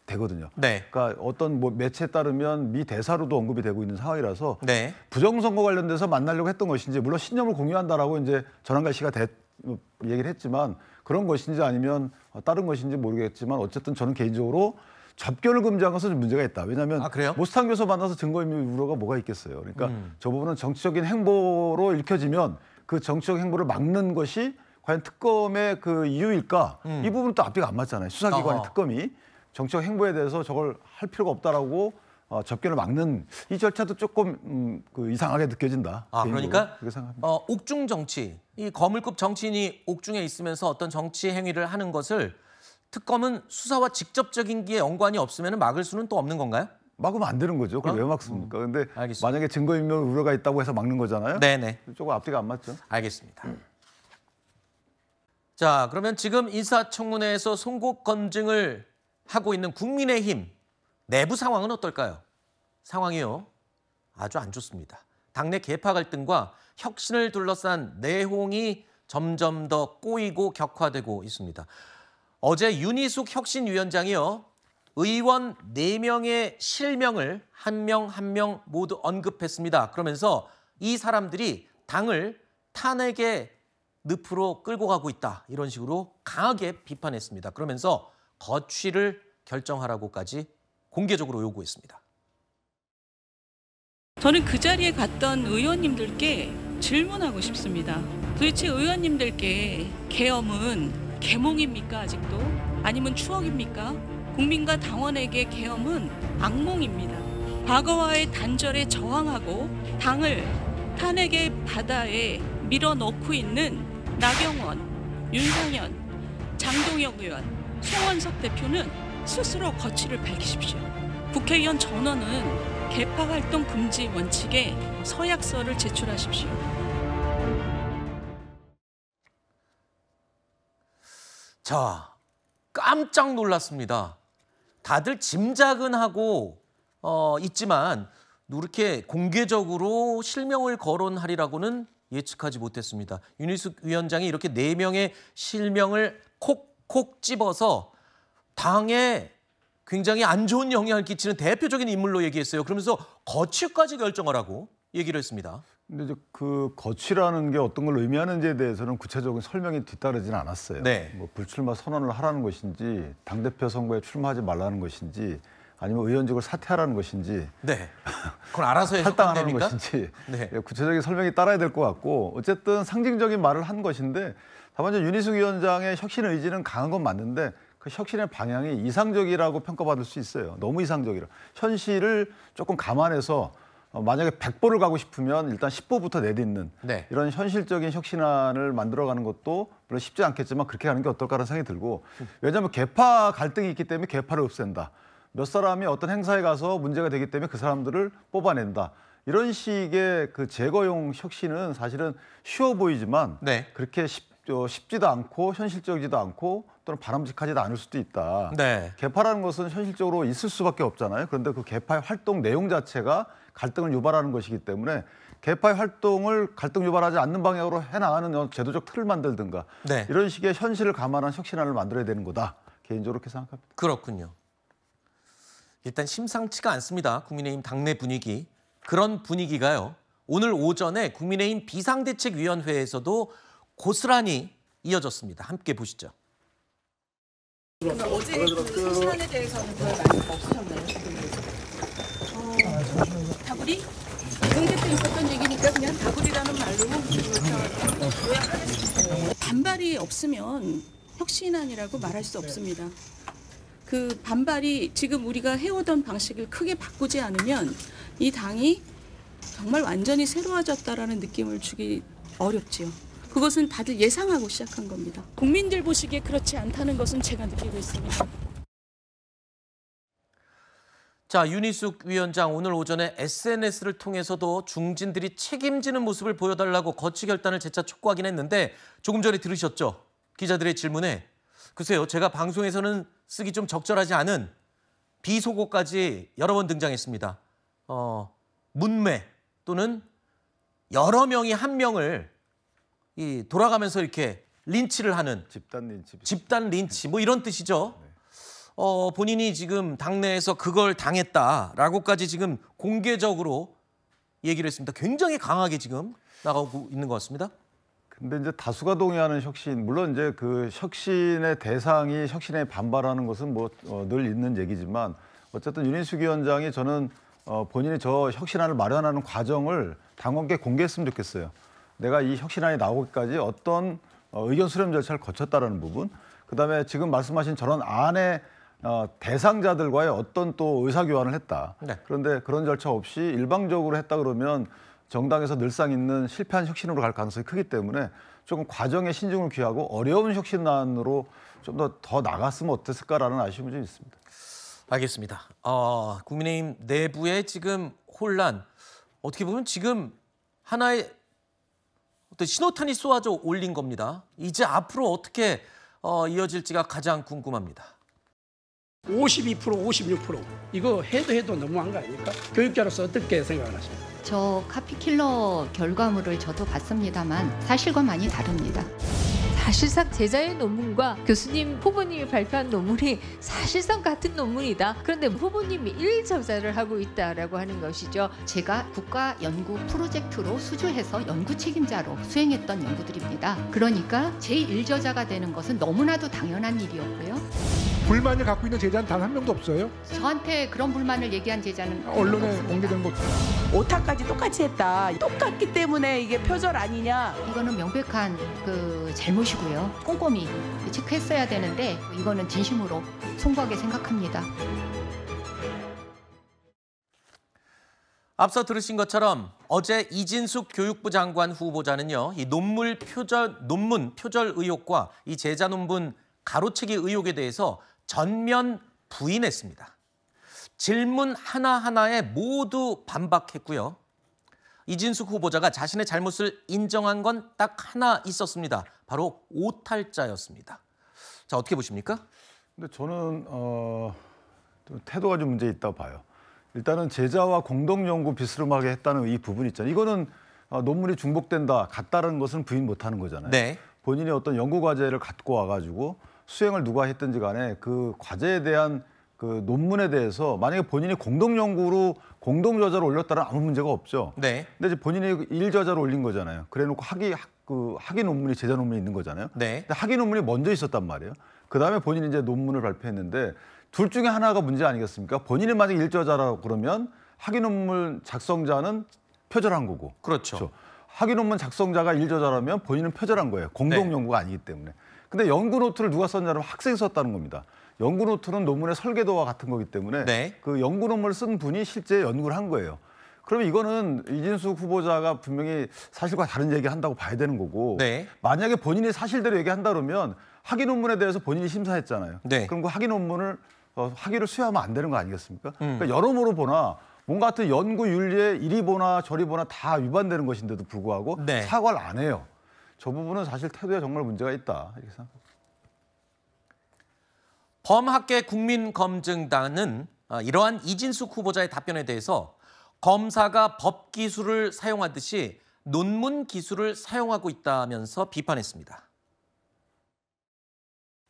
Speaker 8: 되거든요.
Speaker 2: 네.
Speaker 8: 그러니까 어떤 뭐 매체에 따르면 미 대사로도 언급이 되고 있는 상황이라서
Speaker 2: 네.
Speaker 8: 부정선거 관련돼서 만나려고 했던 것인지, 물론 신념을 공유한다라고 이제 전한갈 씨가 얘기를 했지만 그런 것인지 아니면 다른 것인지 모르겠지만 어쨌든 저는 개인적으로 접견을 금지한 것은 좀 문제가 있다. 왜냐하면 모스탄 교수 만나서 증거인멸 우려가 뭐가 있겠어요. 그러니까 저 부분은 정치적인 행보로 읽혀지면 그 정치적 행보를 막는 것이 과연 특검의 그 이유일까? 이 부분은 또 앞뒤가 안 맞잖아요. 수사기관의 특검이 정치적 행보에 대해서 저걸 할 필요가 없다라고 접견을 막는 이 절차도 조금 그 이상하게 느껴진다.
Speaker 2: 그러니까
Speaker 8: 그렇게 생각합니다.
Speaker 2: 옥중 정치, 이 거물급 정치인이 옥중에 있으면서 어떤 정치 행위를 하는 것을 특검은 수사와 직접적인 게 연관이 없으면 막을 수는 또 없는 건가요?
Speaker 8: 막으면 안 되는 거죠. 그걸 왜 막습니까? 근데 만약에 증거인멸 우려가 있다고 해서 막는 거잖아요.
Speaker 2: 네네.
Speaker 8: 조금 앞뒤가 안 맞죠.
Speaker 2: 알겠습니다. 자, 그러면 지금 인사청문회에서 송곳 검증을 하고 있는 국민의힘 내부 상황은 어떨까요? 상황이요, 아주 안 좋습니다. 당내 계파 갈등과 혁신을 둘러싼 내홍이 점점 더 꼬이고 격화되고 있습니다. 어제 윤희숙 혁신위원장이요, 의원 4명의 실명을 한 명 한 명 모두 언급했습니다. 그러면서 이 사람들이 당을 탄핵의 늪으로 끌고 가고 있다, 이런 식으로 강하게 비판했습니다. 그러면서 거취를 결정하라고까지 공개적으로 요구했습니다.
Speaker 12: 저는 그 자리에 갔던 의원님들께 질문하고 싶습니다. 도대체 의원님들께 계엄은 계몽입니까 아직도? 아니면 추억입니까? 국민과 당원에게 계엄은 악몽입니다. 과거와의 단절에 저항하고 당을 탄핵의 바다에 밀어넣고 있는 나경원, 윤상현, 장동혁 의원, 송원석 대표는 스스로 거취를 밝히십시오. 국회의원 전원은 계파 활동 금지 원칙에 서약서를 제출하십시오.
Speaker 2: 자, 깜짝 놀랐습니다. 다들 짐작은 하고 있지만 이렇게 공개적으로 실명을 거론하리라고는 예측하지 못했습니다. 윤희숙 위원장이 이렇게 4명의 실명을 콕콕 집어서 당에 굉장히 안 좋은 영향을 끼치는 대표적인 인물로 얘기했어요. 그러면서 거취까지 결정하라고 얘기를 했습니다.
Speaker 8: 근데 이제 그 거취라는 게 어떤 걸 의미하는지에 대해서는 구체적인 설명이 뒤따르지는 않았어요.
Speaker 2: 네.
Speaker 8: 뭐 불출마 선언을 하라는 것인지, 당대표 선거에 출마하지 말라는 것인지, 아니면 의원직을 사퇴하라는 것인지,
Speaker 2: 네, 그건 알아서
Speaker 8: 탈당하라는 것인지,
Speaker 2: 네.
Speaker 8: 구체적인 설명이 따라야 될 것 같고, 어쨌든 상징적인 말을 한 것인데, 다만 이제 윤희숙 위원장의 혁신 의지는 강한 건 맞는데 그 혁신의 방향이 이상적이라고 평가받을 수 있어요. 너무 이상적이라. 현실을 조금 감안해서 만약에 100보를 가고 싶으면 일단 10보부터 내딛는 이런 현실적인 혁신안을 만들어가는 것도 물론 쉽지 않겠지만 그렇게 가는 게 어떨까라는 생각이 들고, 왜냐하면 계파 갈등이 있기 때문에 계파를 없앤다. 몇 사람이 어떤 행사에 가서 문제가 되기 때문에 그 사람들을 뽑아낸다. 이런 식의 그 제거용 혁신은 사실은 쉬워 보이지만 그렇게 쉽지도 않고 현실적이지도 않고 또는 바람직하지도 않을 수도 있다. 계파라는 것은 현실적으로 있을 수밖에 없잖아요. 그런데 그 계파의 활동 내용 자체가 갈등을 유발하는 것이기 때문에 계파의 활동을 갈등 유발하지 않는 방향으로 해나가는 제도적 틀을 만들든가 이런 식의 현실을 감안한 혁신안을 만들어야 되는 거다. 개인적으로 그렇게 생각합니다.
Speaker 2: 그렇군요. 일단 심상치가 않습니다. 국민의힘 당내 분위기. 그런 분위기가요, 오늘 오전에 국민의힘 비상대책위원회에서도 고스란히 이어졌습니다. 함께 보시죠.
Speaker 13: 어제 그 시간에 대해서는 별 말씀 없으셨나요? 다구리? 이동재 때 있었던 얘기니까 그냥 다구리라는 말로 요약하겠습니다. 반발이 없으면 혁신안이라고 말할 수 없습니다. 그 반발이 지금 우리가 해오던 방식을 크게 바꾸지 않으면 이 당이 정말 완전히 새로워졌다라는 느낌을 주기 어렵지요. 그것은 다들 예상하고 시작한 겁니다. 국민들 보시기에 그렇지 않다는 것은 제가 느끼고 있습니다.
Speaker 2: 자, 윤희숙 위원장 오늘 오전에 SNS를 통해서도 중진들이 책임지는 모습을 보여달라고 거취 결단을 재차 촉구하긴 했는데 조금 전에 들으셨죠? 기자들의 질문에 글쎄요, 제가 방송에서는 쓰기 좀 적절하지 않은 비속어까지 여러 번 등장했습니다. 문매 또는 여러 명이 한 명을 돌아가면서 이렇게 린치를 하는 집단 린치 뭐 이런 뜻이죠. 본인이 지금 당내에서 그걸 당했다라고까지 지금 공개적으로 얘기를 했습니다. 굉장히 강하게 지금 나가고 있는 것 같습니다.
Speaker 8: 근데 이제 다수가 동의하는 혁신, 물론 이제 그 혁신의 대상이 혁신에 반발하는 것은 뭐 늘 있는 얘기지만 어쨌든 윤희숙 위원장이 저는 본인이 저 혁신안을 마련하는 과정을 당원께 공개했으면 좋겠어요. 내가 이 혁신안이 나오기까지 어떤 의견 수렴 절차를 거쳤다라는 부분, 그다음에 지금 말씀하신 저런 안에 대상자들과의 어떤 또 의사교환을 했다.
Speaker 2: 네.
Speaker 8: 그런데 그런 절차 없이 일방적으로 했다 그러면 정당에서 늘상 있는 실패한 혁신으로 갈 가능성이 크기 때문에 조금 과정에 신중을 기하고 어려운 혁신안으로 좀 더 나갔으면 어땠을까라는 아쉬움이 좀 있습니다.
Speaker 2: 알겠습니다. 국민의힘 내부의 지금 혼란, 어떻게 보면 지금 하나의 어떤 신호탄이 쏘아져 올린 겁니다. 이제 앞으로 어떻게 이어질지가 가장 궁금합니다.
Speaker 14: 52%, 56% 이거 해도 너무한 거 아닙니까? 교육자로서 어떻게 생각하십니까?
Speaker 15: 저 카피킬러 결과물을 저도 봤습니다만 사실과 많이 다릅니다.
Speaker 16: 사실상 제자의 논문과 교수님 후보님이 발표한 논문이 사실상 같은 논문이다. 그런데 후보님이 일저자를 하고 있다라고 하는 것이죠.
Speaker 15: 제가 국가 연구 프로젝트로 수주해서 연구 책임자로 수행했던 연구들입니다. 그러니까 제1저자가 되는 것은 너무나도 당연한 일이었고요.
Speaker 10: 불만을 갖고 있는 제자는 단 한 명도 없어요?
Speaker 15: 저한테 그런 불만을 얘기한 제자는
Speaker 10: 언론에
Speaker 15: 없습니다.
Speaker 10: 공개된 것.
Speaker 17: 오타까지 똑같이 했다. 똑같기 때문에 이게 표절 아니냐.
Speaker 15: 이거는 명백한 그 잘못이고요. 꼼꼼히 체크했어야 되는데 이거는 진심으로 송구하게 생각합니다.
Speaker 2: 앞서 들으신 것처럼 어제 이진숙 교육부 장관 후보자는요, 이 논문 표절 의혹과 이 제자 논문 가로채기 의혹에 대해서 전면 부인했습니다. 질문 하나하나에 모두 반박했고요. 이진숙 후보자가 자신의 잘못을 인정한 건 딱 하나 있었습니다. 바로 오탈자였습니다. 자, 어떻게 보십니까?
Speaker 8: 근데 저는 태도가 좀 문제 있다고 봐요. 일단은 제자와 공동연구 비스름하게 했다는 이 부분 있잖아요. 이거는 논문이 중복된다, 같다는 것은 부인 못하는 거잖아요.
Speaker 2: 네.
Speaker 8: 본인이 어떤 연구 과제를 갖고 와가지고 수행을 누가 했든지 간에 그 과제에 대한 그 논문에 대해서 만약에 본인이 공동연구로 공동저자를 올렸다면 아무 문제가 없죠.
Speaker 2: 네.
Speaker 8: 근데 이제 본인이 일저자를 올린 거잖아요. 그래놓고 학위 논문이 제자 논문이 있는 거잖아요.
Speaker 2: 네.
Speaker 8: 근데 학위 논문이 먼저 있었단 말이에요. 그 다음에 본인이 이제 논문을 발표했는데 둘 중에 하나가 문제 아니겠습니까? 본인이 만약에 일저자라고 그러면 학위 논문 작성자는 표절한 거고.
Speaker 2: 그렇죠.
Speaker 8: 학위 논문 작성자가 일저자라면 본인은 표절한 거예요. 공동 연구가 아니기 때문에. 근데 연구 노트를 누가 썼냐면 학생이 썼다는 겁니다. 연구 노트는 논문의 설계도와 같은 거기 때문에
Speaker 2: 네.
Speaker 8: 그 연구 논문을 쓴 분이 실제 연구를 한 거예요. 그러면 이거는 이진숙 후보자가 분명히 사실과 다른 얘기한다고 봐야 되는 거고
Speaker 2: 네.
Speaker 8: 만약에 본인이 사실대로 얘기한다 그러면 학위 논문에 대해서 본인이 심사했잖아요.
Speaker 2: 네.
Speaker 8: 그럼 그 학위 논문을 학위를 수여하면 안 되는 거 아니겠습니까? 그러니까 여러모로 보나 뭔가 같은 연구 윤리에 이리 보나 저리 보나 다 위반되는 것인데도 불구하고
Speaker 2: 네.
Speaker 8: 사과를 안 해요. 저 부분은 사실 태도에 정말 문제가 있다 이렇게 생각합니다.
Speaker 2: 범학계 국민검증단은 이러한 이진숙 후보자의 답변에 대해서 검사가 법 기술을 사용하듯이 논문 기술을 사용하고 있다면서 비판했습니다.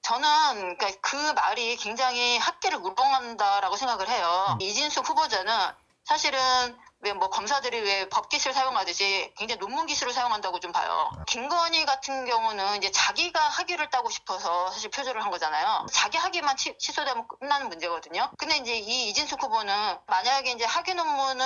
Speaker 18: 저는 그 말이 굉장히 학계를 우롱한다라고 생각을 해요. 이진숙 후보자는 사실은 왜 뭐 검사들이 왜 법기술 사용하듯이 굉장히 논문 기술을 사용한다고 좀 봐요. 김건희 같은 경우는 이제 자기가 학위를 따고 싶어서 사실 표절을 한 거잖아요. 자기 학위만 취소되면 끝나는 문제거든요. 근데 이제 이 이진숙 후보는 만약에 이제 학위 논문을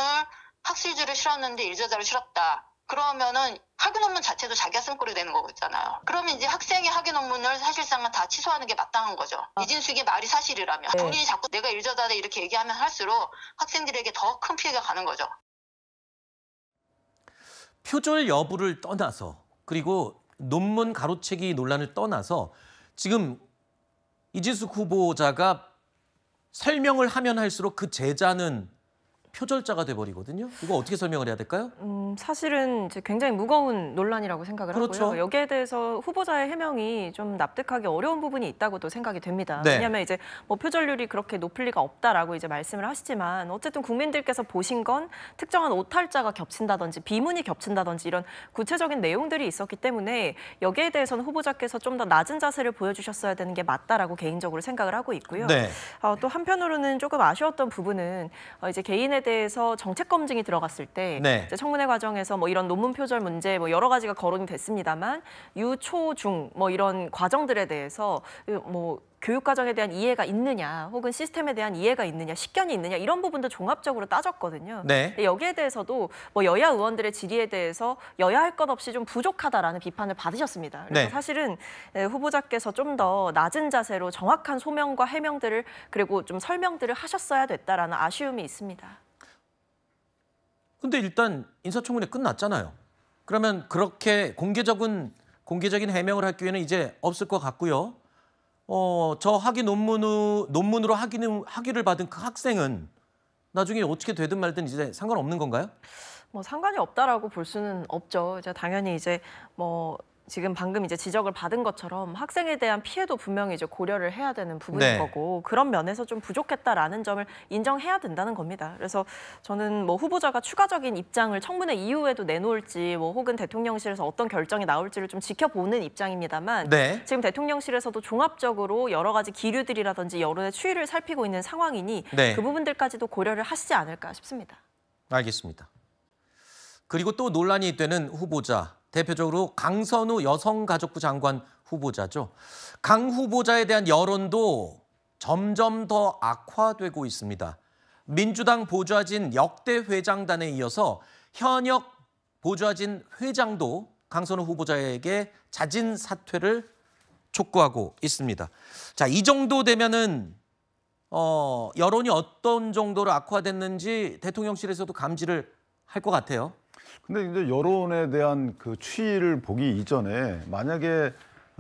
Speaker 18: 학술지를 실었는데 일저자를 실었다. 그러면은 학위 논문 자체도 자기가 쓴 꼴이 되는 거잖아요. 그러면 이제 학생의 학위 논문을 사실상은 다 취소하는 게 마땅한 거죠. 이진숙의 말이 사실이라면. 본인이 자꾸 내가 일저자다 이렇게 얘기하면 할수록 학생들에게 더 큰 피해가 가는 거죠.
Speaker 2: 표절 여부를 떠나서 그리고 논문 가로채기 논란을 떠나서 지금 이진숙 후보자가 설명을 하면 할수록 그 제자는 표절자가 돼버리거든요. 이거 어떻게 설명을 해야 될까요?
Speaker 3: 사실은 이제 굉장히 무거운 논란이라고 생각을
Speaker 2: 그렇죠.
Speaker 3: 하고요. 여기에 대해서 후보자의 해명이 좀 납득하기 어려운 부분이 있다고도 생각이 됩니다.
Speaker 2: 네.
Speaker 3: 왜냐하면 이제 뭐 표절률이 그렇게 높을 리가 없다라고 이제 말씀을 하시지만 어쨌든 국민들께서 보신 건 특정한 오탈자가 겹친다든지 비문이 겹친다든지 이런 구체적인 내용들이 있었기 때문에 여기에 대해서는 후보자께서 좀 더 낮은 자세를 보여주셨어야 되는 게 맞다라고 개인적으로 생각을 하고 있고요.
Speaker 2: 네.
Speaker 3: 또 한편으로는 조금 아쉬웠던 부분은 이제 개인에 대해서 정책 검증이 들어갔을 때
Speaker 2: 네.
Speaker 3: 이제 청문회 과정에서 뭐 이런 논문 표절 문제 뭐 여러 가지가 거론이 됐습니다만 유, 초, 중 뭐 이런 과정들에 대해서 뭐 교육 과정에 대한 이해가 있느냐 혹은 시스템에 대한 이해가 있느냐 식견이 있느냐 이런 부분도 종합적으로 따졌거든요.
Speaker 2: 네.
Speaker 3: 여기에 대해서도 뭐 여야 의원들의 질의에 대해서 여야 할 것 없이 좀 부족하다라는 비판을 받으셨습니다. 그래서
Speaker 2: 네.
Speaker 3: 사실은 후보자께서 좀 더 낮은 자세로 정확한 소명과 해명들을 그리고 좀 설명들을 하셨어야 됐다라는 아쉬움이 있습니다.
Speaker 2: 근데 일단 인사청문회 끝났잖아요. 그러면 그렇게 공개적인 해명을 할 기회는 이제 없을 것 같고요. 저 학위 논문으로 학위를 받은 그 학생은 나중에 어떻게 되든 말든 이제 상관없는 건가요?
Speaker 3: 뭐 상관이 없다라고 볼 수는 없죠. 이제 당연히 이제 뭐 지금 방금 이제 지적을 받은 것처럼 학생에 대한 피해도 분명히 이제 고려를 해야 되는 부분인
Speaker 2: 네.
Speaker 3: 거고 그런 면에서 좀 부족했다라는 점을 인정해야 된다는 겁니다. 그래서 저는 뭐 후보자가 추가적인 입장을 청문회 이후에도 내놓을지 뭐 혹은 대통령실에서 어떤 결정이 나올지를 좀 지켜보는 입장입니다만
Speaker 2: 네.
Speaker 3: 지금 대통령실에서도 종합적으로 여러 가지 기류들이라든지 여론의 추이를 살피고 있는 상황이니
Speaker 2: 네.
Speaker 3: 그 부분들까지도 고려를 하시지 않을까 싶습니다.
Speaker 2: 알겠습니다. 그리고 또 논란이 되는 후보자. 대표적으로 강선우 여성가족부 장관 후보자죠. 강 후보자에 대한 여론도 점점 더 악화되고 있습니다. 민주당 보좌진 역대 회장단에 이어서 현역 보좌진 회장도 강선우 후보자에게 자진 사퇴를 촉구하고 있습니다. 자, 이 정도 되면은 여론이 어떤 정도로 악화됐는지 대통령실에서도 감지를 할 것 같아요.
Speaker 8: 근데 이제 여론에 대한 그 추이를 보기 이전에 만약에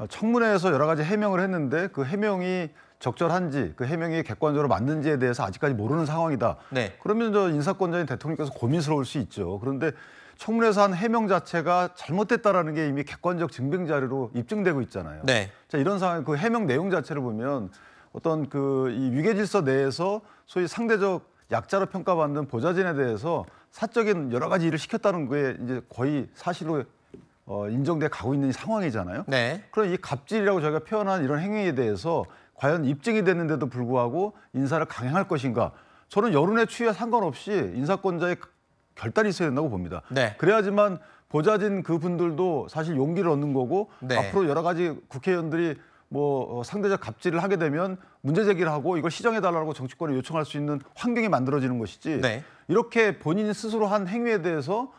Speaker 8: 청문회에서 여러 가지 해명을 했는데 그 해명이 적절한지 그 해명이 객관적으로 맞는지에 대해서 아직까지 모르는 상황이다.
Speaker 2: 네.
Speaker 8: 그러면 저 인사권자인 대통령께서 고민스러울 수 있죠. 그런데 청문회에서 한 해명 자체가 잘못됐다라는 게 이미 객관적 증빙 자료로 입증되고 있잖아요.
Speaker 2: 네.
Speaker 8: 자, 이런 상황 그 해명 내용 자체를 보면 어떤 그 이 위계 질서 내에서 소위 상대적 약자로 평가받는 보좌진에 대해서 사적인 여러 가지 일을 시켰다는 게 이제 거의 사실로 인정돼 가고 있는 상황이잖아요.
Speaker 2: 네.
Speaker 8: 그럼 이 갑질이라고 저희가 표현한 이런 행위에 대해서 과연 입증이 됐는데도 불구하고 인사를 강행할 것인가? 저는 여론의 추이와 상관없이 인사권자의 결단이 있어야 된다고 봅니다.
Speaker 2: 네.
Speaker 8: 그래야지만 보좌진 그분들도 사실 용기를 얻는 거고
Speaker 2: 네.
Speaker 8: 앞으로 여러 가지 국회의원들이 뭐 상대적 갑질을 하게 되면 문제 제기를 하고 이걸 시정해달라고 정치권에 요청할 수 있는 환경이 만들어지는 것이지
Speaker 2: 네.
Speaker 8: 이렇게 본인 스스로 한 행위에 대해서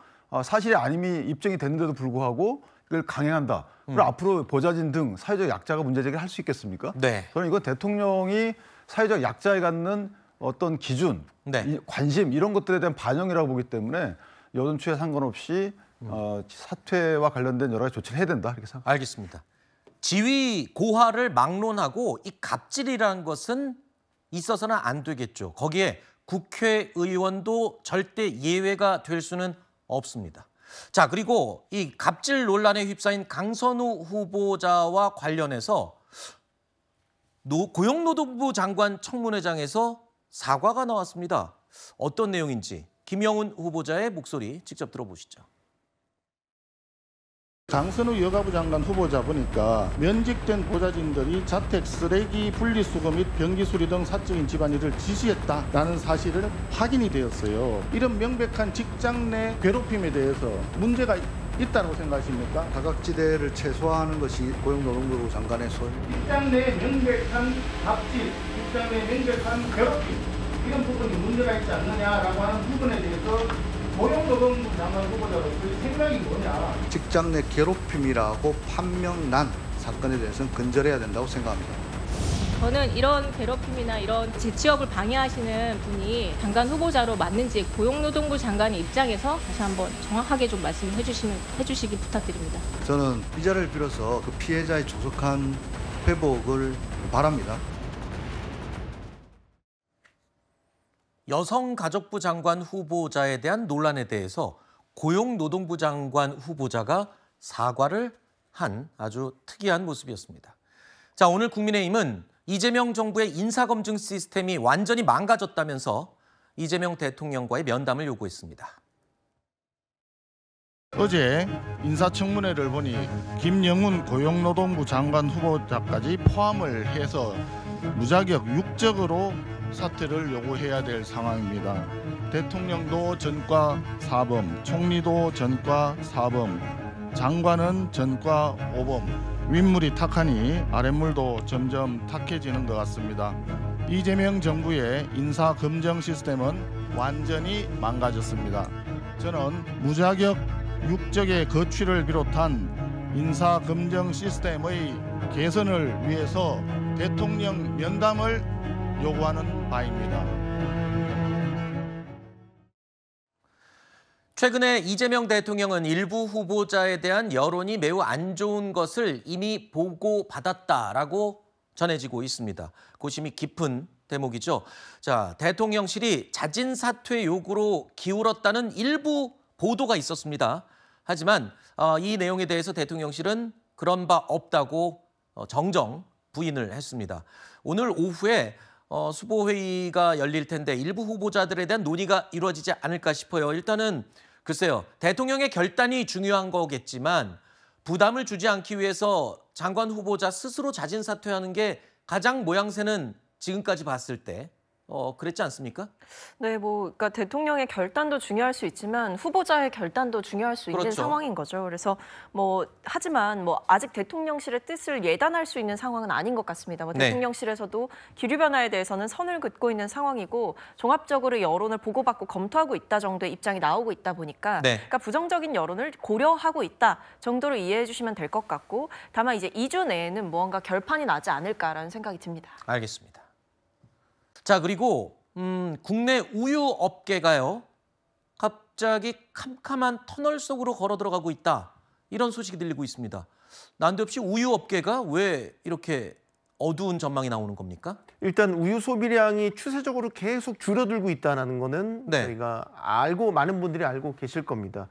Speaker 8: 사실이 아님이 입증이 됐는데도 불구하고 이걸 강행한다. 그리고 앞으로 보좌진 등 사회적 약자가 문제 제기를 할 수 있겠습니까?
Speaker 2: 네.
Speaker 8: 저는 이건 대통령이 사회적 약자에 갖는 어떤 기준,
Speaker 2: 네.
Speaker 8: 관심 이런 것들에 대한 반영이라고 보기 때문에 여론 추이에 상관없이 사퇴와 관련된 여러 가지 조치를 해야 된다 이렇게 생각합니다.
Speaker 2: 알겠습니다. 지위 고하를 막론하고 이 갑질이라는 것은 있어서는 안 되겠죠. 거기에 국회의원도 절대 예외가 될 수는 없습니다. 자, 그리고 이 갑질 논란에 휩싸인 강선우 후보자와 관련해서 고용노동부 장관 청문회장에서 사과가 나왔습니다. 어떤 내용인지 김영훈 후보자의 목소리 직접 들어보시죠.
Speaker 19: 강선우 여가부 장관 후보자 보니까 면직된 보좌진들이 자택 쓰레기 분리수거 및 변기 수리 등 사적인 집안일을 지시했다라는 사실을 확인이 되었어요. 이런 명백한 직장 내 괴롭힘에 대해서 문제가 있다고 생각하십니까?
Speaker 20: 사각지대를 최소화하는 것이 고용노동부 장관의 소임.
Speaker 19: 직장 내 명백한 갑질, 직장 내 명백한 괴롭힘 이런 부분이 문제가 있지 않느냐라고 하는 부분에 대해서 고용노동부 장관 후보자로서의 생각이 뭐냐.
Speaker 20: 직장 내 괴롭힘이라고 판명난 사건에 대해서는 근절해야 된다고 생각합니다.
Speaker 21: 저는 이런 괴롭힘이나 이런 제 취업을 방해하시는 분이 장관 후보자로 맞는지 고용노동부 장관의 입장에서 다시 한번 정확하게 좀 말씀해 주시기 부탁드립니다.
Speaker 20: 저는 이 자리를 빌어서 그 피해자의 조속한 회복을 바랍니다.
Speaker 2: 여성가족부 장관 후보자에 대한 논란에 대해서 고용노동부 장관 후보자가 사과를 한 아주 특이한 모습이었습니다. 자, 오늘 국민의힘은 이재명 정부의 인사검증 시스템이 완전히 망가졌다면서 이재명 대통령과의 면담을 요구했습니다.
Speaker 19: 어제 인사청문회를 보니 김영훈 고용노동부 장관 후보자까지 포함을 해서 무자격 육적으로 사퇴를 요구해야 될 상황입니다. 대통령도 전과 4범, 총리도 전과 4범, 장관은 전과 5범. 윗물이 탁하니 아랫물도 점점 탁해지는 것 같습니다. 이재명 정부의 인사검증 시스템은 완전히 망가졌습니다. 저는 무자격 육적의 거취를 비롯한 인사검증 시스템의 개선을 위해서 대통령 면담을 요구하는 바입니다.
Speaker 2: 최근에 이재명 대통령은 일부 후보자에 대한 여론이 매우 안 좋은 것을 이미 보고받았다라고 전해지고 있습니다. 고심이 깊은 대목이죠. 자, 대통령실이 자진 사퇴 요구로 기울었다는 일부 보도가 있었습니다. 하지만 이 내용에 대해서 대통령실은 그런 바 없다고 정정 부인을 했습니다. 오늘 오후에 수보회의가 열릴 텐데 일부 후보자들에 대한 논의가 이루어지지 않을까 싶어요. 일단은 글쎄요, 대통령의 결단이 중요한 거겠지만 부담을 주지 않기 위해서 장관 후보자 스스로 자진 사퇴하는 게 가장 모양새는 지금까지 봤을 때 그랬지 않습니까?
Speaker 3: 네, 그러니까 대통령의 결단도 중요할 수 있지만 후보자의 결단도 중요할 수 있는
Speaker 2: 그렇죠.
Speaker 3: 상황인 거죠. 그래서 하지만 아직 대통령실의 뜻을 예단할 수 있는 상황은 아닌 것 같습니다.
Speaker 2: 네.
Speaker 3: 대통령실에서도 기류 변화에 대해서는 선을 긋고 있는 상황이고 종합적으로 여론을 보고받고 검토하고 있다 정도의 입장이 나오고 있다 보니까
Speaker 2: 네.
Speaker 3: 그러니까 부정적인 여론을 고려하고 있다 정도로 이해해 주시면 될 것 같고 다만 이제 2주 내에는 무언가 결판이 나지 않을까라는 생각이 듭니다.
Speaker 2: 알겠습니다. 자, 그리고 국내 우유 업계가요. 갑자기 캄캄한 터널 속으로 걸어 들어가고 있다. 이런 소식이 들리고 있습니다. 난데없이 우유 업계가 왜 이렇게 어두운 전망이 나오는 겁니까?
Speaker 1: 일단 우유 소비량이 추세적으로 계속 줄어들고 있다는 거는
Speaker 2: 네.
Speaker 1: 저희가 많은 분들이 알고 계실 겁니다.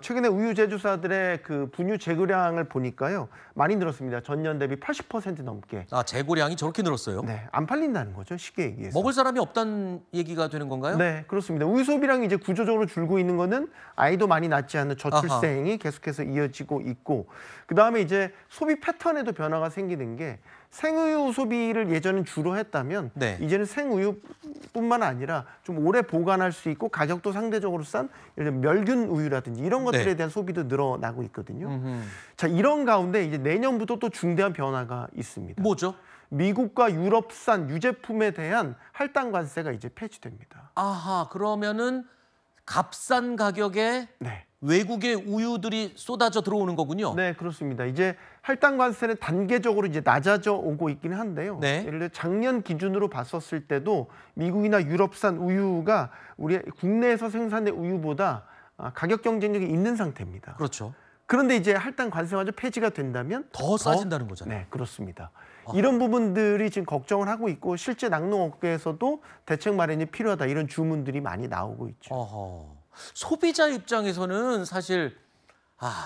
Speaker 1: 최근에 우유 제조사들의 그 분유 재고량을 보니까요. 많이 늘었습니다. 전년 대비 80% 넘게.
Speaker 2: 아, 재고량이 저렇게 늘었어요?
Speaker 1: 네, 안 팔린다는 거죠. 쉽게 얘기해서.
Speaker 2: 먹을 사람이 없다는 얘기가 되는 건가요?
Speaker 1: 네, 그렇습니다. 우유 소비량이 이제 구조적으로 줄고 있는 거는 아이도 많이 낳지 않는 저출생이 계속해서 이어지고 있고 그다음에 이제 소비 패턴에도 변화가 생기는 게 생우유 소비를 예전엔 주로 했다면
Speaker 2: 네.
Speaker 1: 이제는 생우유뿐만 아니라 좀 오래 보관할 수 있고 가격도 상대적으로 싼 예를 들면 멸균 우유라든지 이런 것들에
Speaker 2: 네.
Speaker 1: 대한 소비도 늘어나고 있거든요. 자, 이런 가운데 이제 내년부터 또 중대한 변화가 있습니다.
Speaker 2: 뭐죠?
Speaker 1: 미국과 유럽산 유제품에 대한 할당 관세가 이제 폐지됩니다.
Speaker 2: 아하, 그러면은 값싼 가격에
Speaker 1: 네.
Speaker 2: 외국의 우유들이 쏟아져 들어오는 거군요.
Speaker 1: 네, 그렇습니다. 이제 할당 관세는 단계적으로 이제 낮아져 오고 있기는 한데요.
Speaker 2: 네.
Speaker 1: 예를 들어 작년 기준으로 봤었을 때도 미국이나 유럽산 우유가 우리 국내에서 생산된 우유보다 가격 경쟁력이 있는 상태입니다.
Speaker 2: 그렇죠.
Speaker 1: 그런데 이제 할당 관세마저 폐지가 된다면
Speaker 2: 더 싸진다는 거잖아요.
Speaker 1: 네, 그렇습니다. 이런 부분들이 지금 걱정을 하고 있고 실제 낙농업계에서도 대책 마련이 필요하다 이런 주문들이 많이 나오고 있죠.
Speaker 2: 어허. 소비자 입장에서는 사실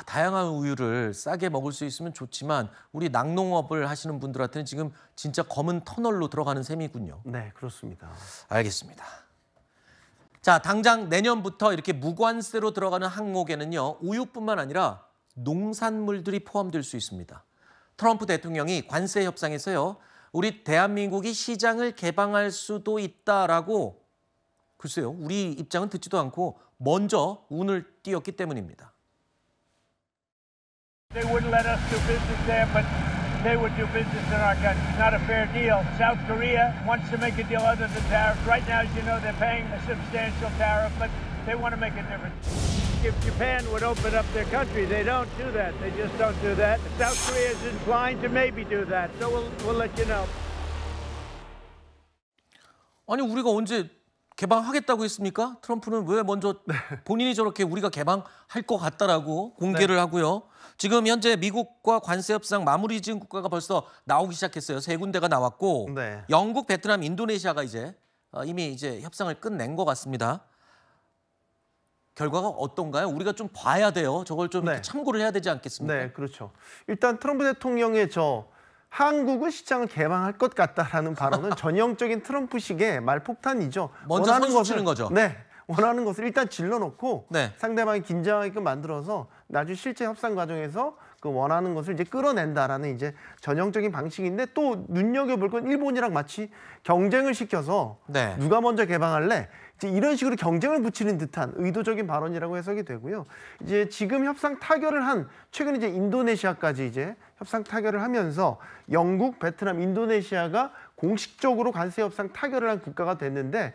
Speaker 2: 다양한 우유를 싸게 먹을 수 있으면 좋지만 우리 낙농업을 하시는 분들한테는 지금 진짜 검은 터널로 들어가는 셈이군요.
Speaker 1: 네, 그렇습니다.
Speaker 2: 알겠습니다. 자, 당장 내년부터 이렇게 무관세로 들어가는 항목에는요. 우유뿐만 아니라 농산물들이 포함될 수 있습니다. 트럼프 대통령이 관세 협상에서요. 우리 대한민국이 시장을 개방할 수도 있다라고 글쎄요. 우리 입장은 듣지도 않고 먼저 운을 띄웠기 때문입니다.
Speaker 11: They wouldn't let us do business there, but they would do business in our country. It's not a fair deal. South Korea wants to make a deal other than tariffs. Right now, as you know, they're paying a substantial tariff, but they want to make a difference. If Japan would open up their country, they don't do that. They just don't do that. South Korea is inclined to maybe do that, so we'll let you know.
Speaker 2: 아니, 우리가 언제 개방하겠다고 했습니까? 트럼프는 왜 먼저 본인이 저렇게 우리가 개방할 것 같다라고 공개를 하고요. 지금 현재 미국과 관세 협상 마무리 지은 국가가 벌써 나오기 시작했어요. 3군데가 나왔고 영국, 베트남, 인도네시아가 이제 이미 이제 협상을 끝낸 것 같습니다. 결과가 어떤가요? 우리가 좀 봐야 돼요. 저걸 좀 참고를 해야 되지 않겠습니까?
Speaker 1: 네, 그렇죠. 일단 트럼프 대통령의 한국은 시장을 개방할 것 같다라는 발언은 전형적인 트럼프식의 말폭탄이죠.
Speaker 2: 먼저 선수 치는 거죠.
Speaker 1: 네, 원하는 것을 일단 질러놓고 상대방이 긴장하게끔 만들어서 나중에 실제 협상 과정에서 그 원하는 것을 이제 끌어낸다라는 이제 전형적인 방식인데 또 눈여겨볼 건 일본이랑 마치 경쟁을 시켜서 누가 먼저 개방할래? 이제 이런 식으로 경쟁을 붙이는 듯한 의도적인 발언이라고 해석이 되고요. 이제 지금 협상 타결을 한 최근 이제 인도네시아까지 이제 협상 타결을 하면서 영국, 베트남, 인도네시아가 공식적으로 관세 협상 타결을 한 국가가 됐는데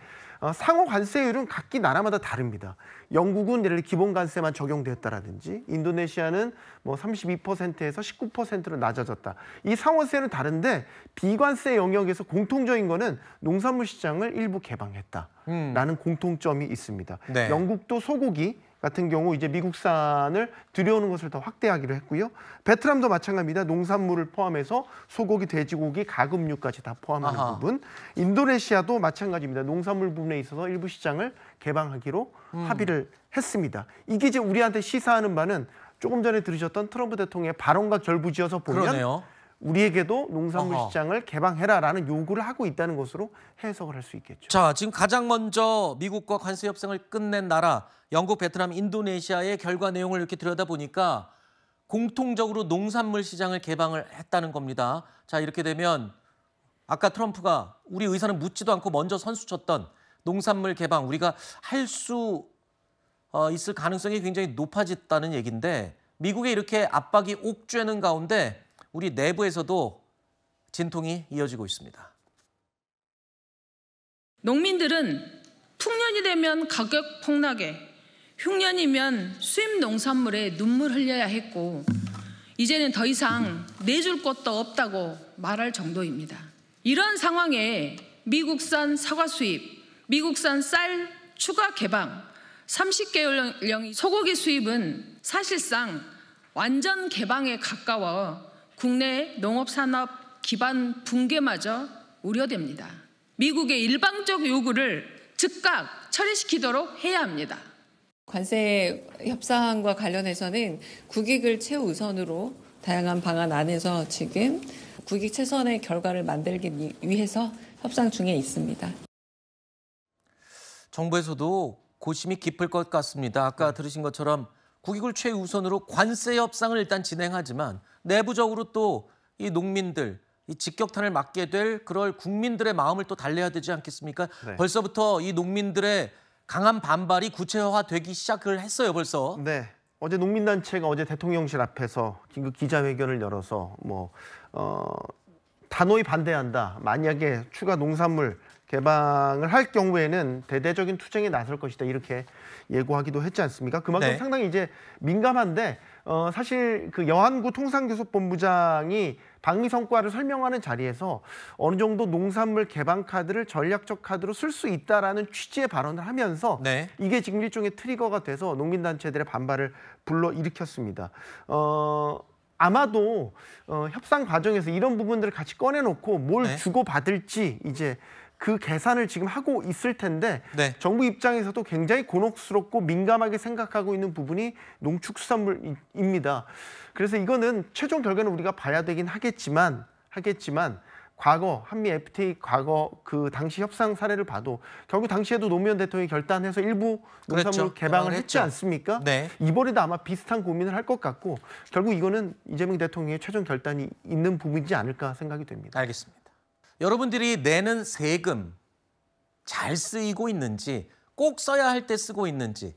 Speaker 1: 상호 관세율은 각기 나라마다 다릅니다. 영국은 예를 들어 기본 관세만 적용됐다라든지 인도네시아는 뭐 32%에서 19%로 낮아졌다. 이 상호세는 다른데 비관세 영역에서 공통적인 거는 농산물 시장을 일부 개방했다라는 공통점이 있습니다. 영국도 소고기 같은 경우 이제 미국산을 들여오는 것을 더 확대하기로 했고요. 베트남도 마찬가지입니다. 농산물을 포함해서 소고기, 돼지고기, 가금류까지 다 포함하는 부분. 인도네시아도 마찬가지입니다. 농산물 부분에 있어서 일부 시장을 개방하기로 합의를 했습니다. 이게 이제 우리한테 시사하는 바는 조금 전에 들으셨던 트럼프 대통령의 발언과 결부지어서 보면
Speaker 2: 그러네요.
Speaker 1: 우리에게도 농산물 시장을 개방해라라는 요구를 하고 있다는 것으로 해석을 할 수 있겠죠.
Speaker 2: 자, 지금 가장 먼저 미국과 관세 협상을 끝낸 나라 영국, 베트남, 인도네시아의 결과 내용을 이렇게 들여다보니까 공통적으로 농산물 시장을 개방을 했다는 겁니다. 자, 이렇게 되면 아까 트럼프가 우리 의사는 묻지도 않고 먼저 선수쳤던 농산물 개방 우리가 할 수 있을 가능성이 굉장히 높아졌다는 얘기인데 미국에 이렇게 압박이 옥죄는 가운데 우리 내부에서도 진통이 이어지고 있습니다.
Speaker 12: 농민들은 풍년이 되면 가격 폭락에 흉년이면 수입 농산물에 눈물 흘려야 했고 이제는 더 이상 내줄 것도 없다고 말할 정도입니다. 이런 상황에 미국산 사과 수입, 미국산 쌀 추가 개방, 30개월령 소고기 수입은 사실상 완전 개방에 가까워 국내 농업산업 기반 붕괴마저 우려됩니다. 미국의 일방적 요구를 즉각 처리시키도록 해야 합니다.
Speaker 4: 관세 협상과 관련해서는 국익을 최우선으로 다양한 방안 안에서 지금 국익 최선의 결과를 만들기 위해서 협상 중에 있습니다.
Speaker 2: 정부에서도 고심이 깊을 것 같습니다. 아까 들으신 것처럼 국익을 최우선으로 관세 협상을 일단 진행하지만 내부적으로 또 이 농민들, 이 직격탄을 맞게 될 그럴 국민들의 마음을 또 달래야 되지 않겠습니까? 벌써부터 이 농민들의 강한 반발이 구체화되기 시작을 했어요, 벌써.
Speaker 1: 네. 어제 농민단체가 어제 대통령실 앞에서 긴급 기자회견을 열어서 단호히 반대한다. 만약에 추가 농산물 개방을 할 경우에는 대대적인 투쟁에 나설 것이다. 이렇게 예고하기도 했지 않습니까? 그만큼 상당히 이제 민감한데 사실 그 여한구 통상교섭본부장이 방미 성과를 설명하는 자리에서 어느 정도 농산물 개방 카드를 전략적 카드로 쓸 수 있다라는 취지의 발언을 하면서 이게 지금 일종의 트리거가 돼서 농민단체들의 반발을 불러일으켰습니다. 아마도 협상 과정에서 이런 부분들을 같이 꺼내놓고 뭘 주고받을지 이제 그 계산을 지금 하고 있을 텐데 정부 입장에서도 굉장히 곤혹스럽고 민감하게 생각하고 있는 부분이 농축수산물입니다. 그래서 이거는 최종 결과는 우리가 봐야 되긴 하겠지만 과거 한미 FTA 과거 그 당시 협상 사례를 봐도 결국 당시에도 노무현 대통령이 결단해서 일부 농산물 개방을 했지 않습니까? 이번에도 아마 비슷한 고민을 할 것 같고 결국 이거는 이재명 대통령의 최종 결단이 있는 부분이지 않을까 생각이 됩니다.
Speaker 2: 알겠습니다. 여러분들이 내는 세금 잘 쓰이고 있는지 꼭 써야 할 때 쓰고 있는지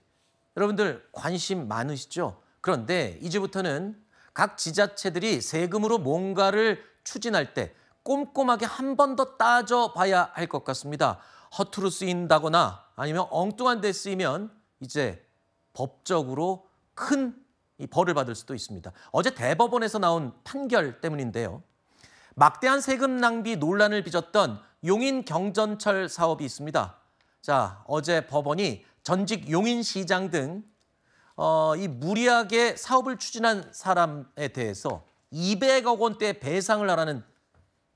Speaker 2: 여러분들 관심 많으시죠? 그런데 이제부터는 각 지자체들이 세금으로 뭔가를 추진할 때 꼼꼼하게 한 번 더 따져봐야 할 것 같습니다. 허투루 쓰인다거나 아니면 엉뚱한 데 쓰이면 이제 법적으로 큰 벌을 받을 수도 있습니다. 어제 대법원에서 나온 판결 때문인데요. 막대한 세금 낭비 논란을 빚었던 용인 경전철 사업이 있습니다. 자, 어제 법원이 전직 용인시장 등 이 무리하게 사업을 추진한 사람에 대해서 200억 원대 배상을 하라는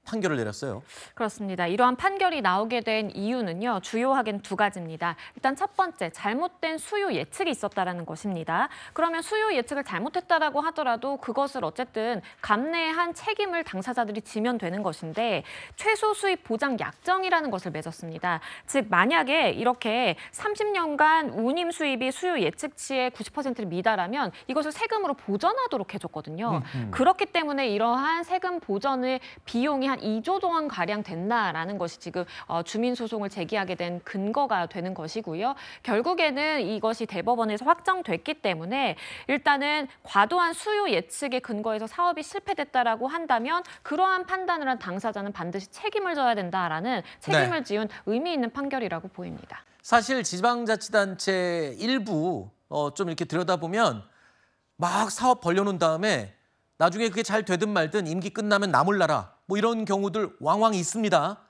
Speaker 2: 판결을 내렸어요.
Speaker 5: 그렇습니다. 이러한 판결이 나오게 된 이유는요. 주요하게는 두 가지입니다. 일단 첫 번째, 잘못된 수요 예측이 있었다라는 것입니다. 그러면 수요 예측을 잘못했다라고 하더라도 그것을 어쨌든 감내한 책임을 당사자들이 지면 되는 것인데 최소 수입 보장 약정이라는 것을 맺었습니다. 즉 만약에 이렇게 30년간 운임 수입이 수요 예측치의 90%를 미달하면 이것을 세금으로 보전하도록 해줬거든요. 그렇기 때문에 이러한 세금 보전의 비용이 한 2조 원 가량 된다라는 것이 지금 주민 소송을 제기하게 된 근거가 되는 것이고요. 결국에는 이것이 대법원에서 확정됐기 때문에 일단은 과도한 수요 예측의 근거에서 사업이 실패됐다라고 한다면 그러한 판단을 한 당사자는 반드시 책임을 져야 된다라는 책임을 지운 의미 있는 판결이라고 보입니다.
Speaker 2: 사실 지방자치단체 일부 좀 이렇게 들여다보면 막 사업 벌려놓은 다음에 나중에 그게 잘 되든 말든 임기 끝나면 나 몰라라 뭐 이런 경우들 왕왕 있습니다.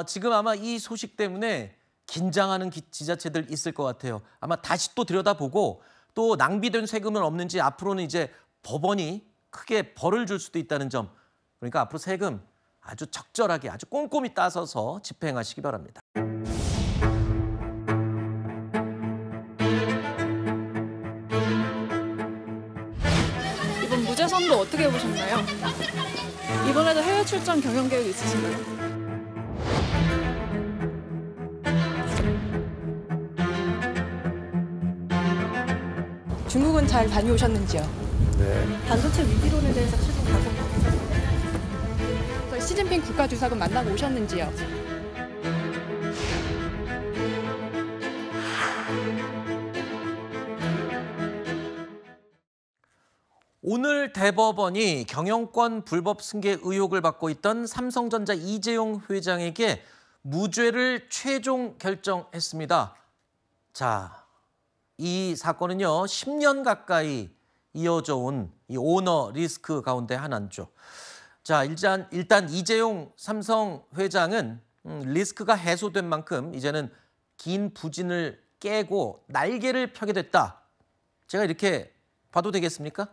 Speaker 2: 지금 아마 이 소식 때문에 긴장하는 지자체들 있을 것 같아요. 아마 다시 또 들여다보고 또 낭비된 세금은 없는지 앞으로는 이제 법원이 크게 벌을 줄 수도 있다는 점. 그러니까 앞으로 세금 아주 적절하게 아주 꼼꼼히 따서서 집행하시기 바랍니다.
Speaker 22: 이번 무죄선고 어떻게 보셨나요? 이번에도 해외 출장 경영 계획 있으신가요? 중국은 잘 다녀오셨는지요?
Speaker 23: 네.
Speaker 22: 반도체 위기론에 대해서 최근 가서 시진핑 국가주석은 만나고 오셨는지요?
Speaker 2: 오늘 대법원이 경영권 불법 승계 의혹을 받고 있던 삼성전자 이재용 회장에게 무죄를 최종 결정했습니다. 자, 이 사건은요 10년 가까이 이어져 온 이 오너 리스크 가운데 하나죠. 자, 일단 이재용 삼성 회장은 리스크가 해소된 만큼 이제는 긴 부진을 깨고 날개를 펴게 됐다. 제가 이렇게 봐도 되겠습니까?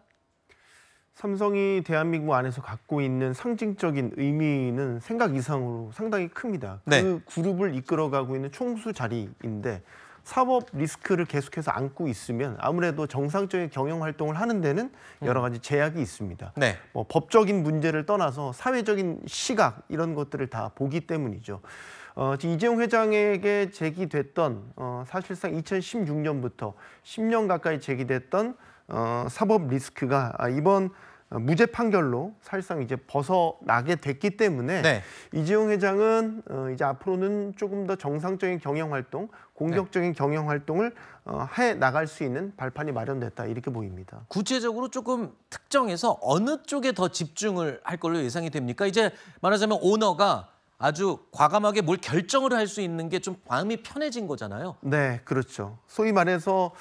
Speaker 1: 삼성이 대한민국 안에서 갖고 있는 상징적인 의미는 생각 이상으로 상당히 큽니다.
Speaker 2: 네.
Speaker 1: 그 그룹을 이끌어가고 있는 총수 자리인데 사법 리스크를 계속해서 안고 있으면 아무래도 정상적인 경영 활동을 하는 데는 여러 가지 제약이 있습니다.
Speaker 2: 네.
Speaker 1: 뭐 법적인 문제를 떠나서 사회적인 시각 이런 것들을 다 보기 때문이죠. 이재용 회장에게 제기됐던 사실상 2016년부터 10년 가까이 제기됐던 사법 리스크가 이번 무죄 판결로 사실상 이제 벗어나게 됐기 때문에
Speaker 2: 네.
Speaker 1: 이재용 회장은 이제 앞으로는 조금 더 정상적인 경영 활동, 공격적인 경영 활동을 해 나갈 수 있는 발판이 마련됐다 이렇게 보입니다.
Speaker 2: 구체적으로 조금 특정해서 어느 쪽에 더 집중을 할 걸로 예상이 됩니까? 이제 말하자면 오너가 아주 과감하게 뭘 결정을 할 수 있는 게 좀 마음이 편해진 거잖아요.
Speaker 1: 네, 그렇죠. 소위 말해서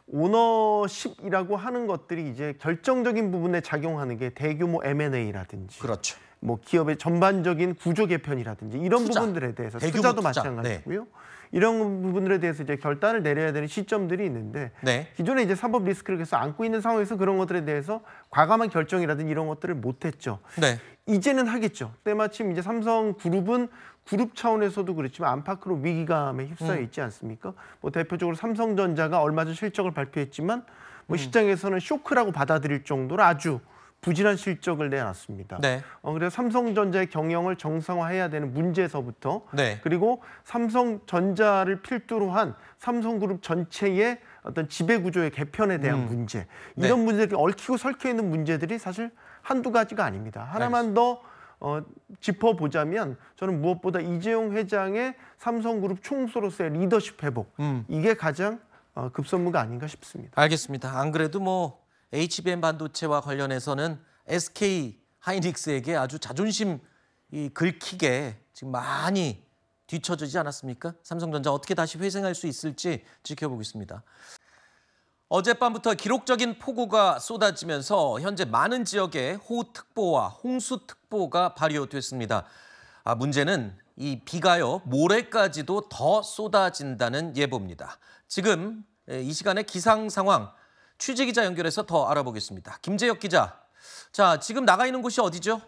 Speaker 1: 오너십이라고 하는 것들이 이제 결정적인 부분에 작용하는 게 대규모 M&A라든지,
Speaker 2: 그렇죠.
Speaker 1: 뭐 기업의 전반적인 구조 개편이라든지 이런 부분들에 대해서 투자도 마찬가지고요. 네. 이런 부분들에 대해서 이제 결단을 내려야 되는 시점들이 있는데
Speaker 2: 네.
Speaker 1: 기존에 이제 사법 리스크를 계속 안고 있는 상황에서 그런 것들에 대해서 과감한 결정이라든지 이런 것들을 못했죠.
Speaker 2: 네.
Speaker 1: 이제는 하겠죠. 때마침 이제 삼성그룹은 그룹 차원에서도 그렇지만 안팎으로 위기감에 휩싸여 있지 않습니까? 뭐 대표적으로 삼성전자가 얼마 전 실적을 발표했지만 뭐 시장에서는 쇼크라고 받아들일 정도로 아주 부진한 실적을 내놨습니다.
Speaker 2: 네.
Speaker 1: 그래서 삼성전자의 경영을 정상화해야 되는 문제에서부터
Speaker 2: 네.
Speaker 1: 그리고 삼성전자를 필두로 한 삼성그룹 전체의 어떤 지배구조의 개편에 대한 문제 이런
Speaker 2: 네.
Speaker 1: 문제들이 얽히고 설켜 있는 문제들이 사실 한두 가지가 아닙니다. 하나만 더 짚어보자면 저는 무엇보다 이재용 회장의 삼성그룹 총수로서의 리더십 회복 이게 가장 급선무가 아닌가 싶습니다.
Speaker 2: 알겠습니다. 안 그래도 뭐 HBM 반도체와 관련해서는 SK 하이닉스에게 아주 자존심 긁히게 지금 많이 뒤처지지 않았습니까? 삼성전자 어떻게 다시 회생할 수 있을지 지켜보겠습니다. 어젯밤부터 기록적인 폭우가 쏟아지면서 현재 많은 지역에 호우특보와 홍수특보가 발효됐습니다. 문제는 이 비가요 모레까지도 더 쏟아진다는 예보입니다. 지금 이 시간에 기상 상황 취재기자 연결해서 더 알아보겠습니다. 김재혁 기자. 자, 지금 나가 있는 곳이 어디죠?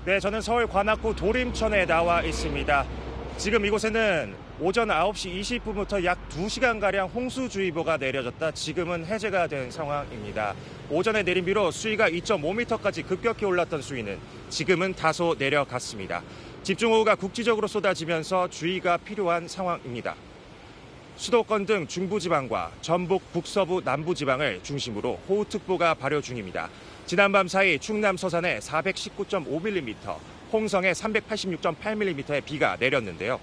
Speaker 6: 네, 저는 서울 관악구 도림천에 나와 있습니다. 지금 이곳에는 오전 9시 20분부터 약 2시간가량 홍수주의보가 내려졌다 지금은 해제가 된 상황입니다. 오전에 내린 비로 수위가 2.5m까지 급격히 올랐던 수위는 지금은 다소 내려갔습니다. 집중호우가 국지적으로 쏟아지면서 주의가 필요한 상황입니다. 수도권 등 중부지방과 전북, 북서부, 남부지방을 중심으로 호우특보가 발효 중입니다. 지난밤 사이 충남 서산에 419.5mm, 홍성에 386.8mm의 비가 내렸는데요.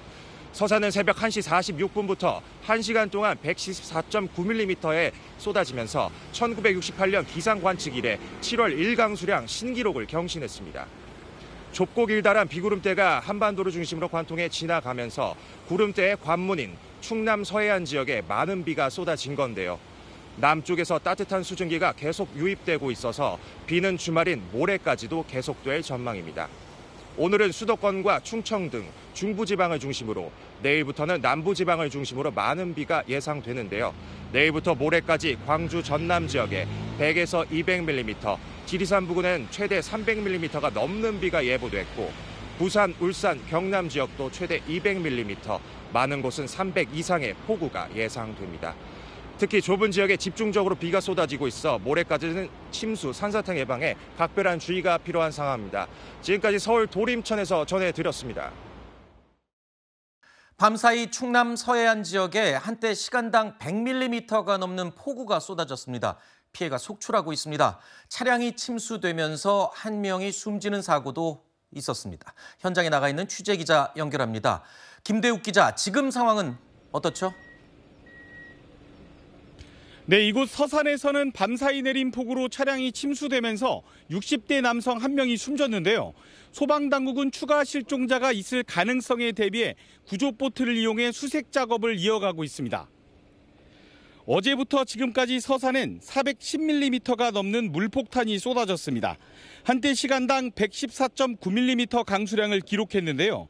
Speaker 6: 서산은 새벽 1시 46분부터 1시간 동안 114.9mm에 쏟아지면서 1968년 기상관측 이래 7월 1강수량 신기록을 경신했습니다. 좁고 길다란 비구름대가 한반도를 중심으로 관통해 지나가면서 구름대의 관문인 충남 서해안 지역에 많은 비가 쏟아진 건데요. 남쪽에서 따뜻한 수증기가 계속 유입되고 있어서 비는 주말인 모레까지도 계속될 전망입니다. 오늘은 수도권과 충청 등 중부지방을 중심으로 내일부터는 남부지방을 중심으로 많은 비가 예상되는데요. 내일부터 모레까지 광주 전남 지역에 100에서 200mm, 지리산 부근엔 최대 300mm가 넘는 비가 예보됐고 부산, 울산, 경남 지역도 최대 200mm, 많은 곳은 300 이상의 폭우가 예상됩니다. 특히 좁은 지역에 집중적으로 비가 쏟아지고 있어 모레까지는 침수, 산사태 예방에 각별한 주의가 필요한 상황입니다. 지금까지 서울 도림천에서 전해드렸습니다.
Speaker 2: 밤사이 충남 서해안 지역에 한때 시간당 100mm가 넘는 폭우가 쏟아졌습니다. 피해가 속출하고 있습니다. 차량이 침수되면서 한 명이 숨지는 사고도 있었습니다. 현장에 나가 있는 취재기자 연결합니다. 김대욱 기자, 지금 상황은 어떻죠?
Speaker 7: 네, 이곳 서산에서는 밤사이 내린 폭우로 차량이 침수되면서 60대 남성 한 명이 숨졌는데요. 소방당국은 추가 실종자가 있을 가능성에 대비해 구조보트를 이용해 수색 작업을 이어가고 있습니다. 어제부터 지금까지 서산엔 410mm가 넘는 물폭탄이 쏟아졌습니다. 한때 시간당 114.9mm 강수량을 기록했는데요.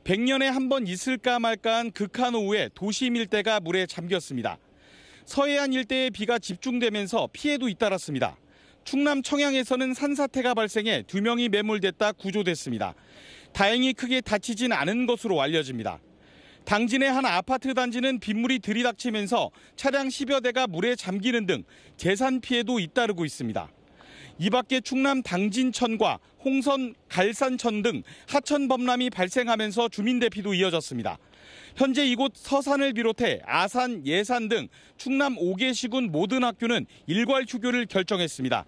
Speaker 7: 100년에 한 번 있을까 말까한 극한호우에 도심 일대가 물에 잠겼습니다. 서해안 일대에 비가 집중되면서 피해도 잇따랐습니다. 충남 청양에서는 산사태가 발생해 2명이 매몰됐다 구조됐습니다. 다행히 크게 다치진 않은 것으로 알려집니다. 당진의 한 아파트 단지는 빗물이 들이닥치면서 차량 10여 대가 물에 잠기는 등 재산 피해도 잇따르고 있습니다. 이 밖에 충남 당진천과 홍선, 갈산천 등 하천 범람이 발생하면서 주민 대피도 이어졌습니다. 현재 이곳 서산을 비롯해 아산, 예산 등 충남 5개 시군 모든 학교는 일괄 휴교를 결정했습니다.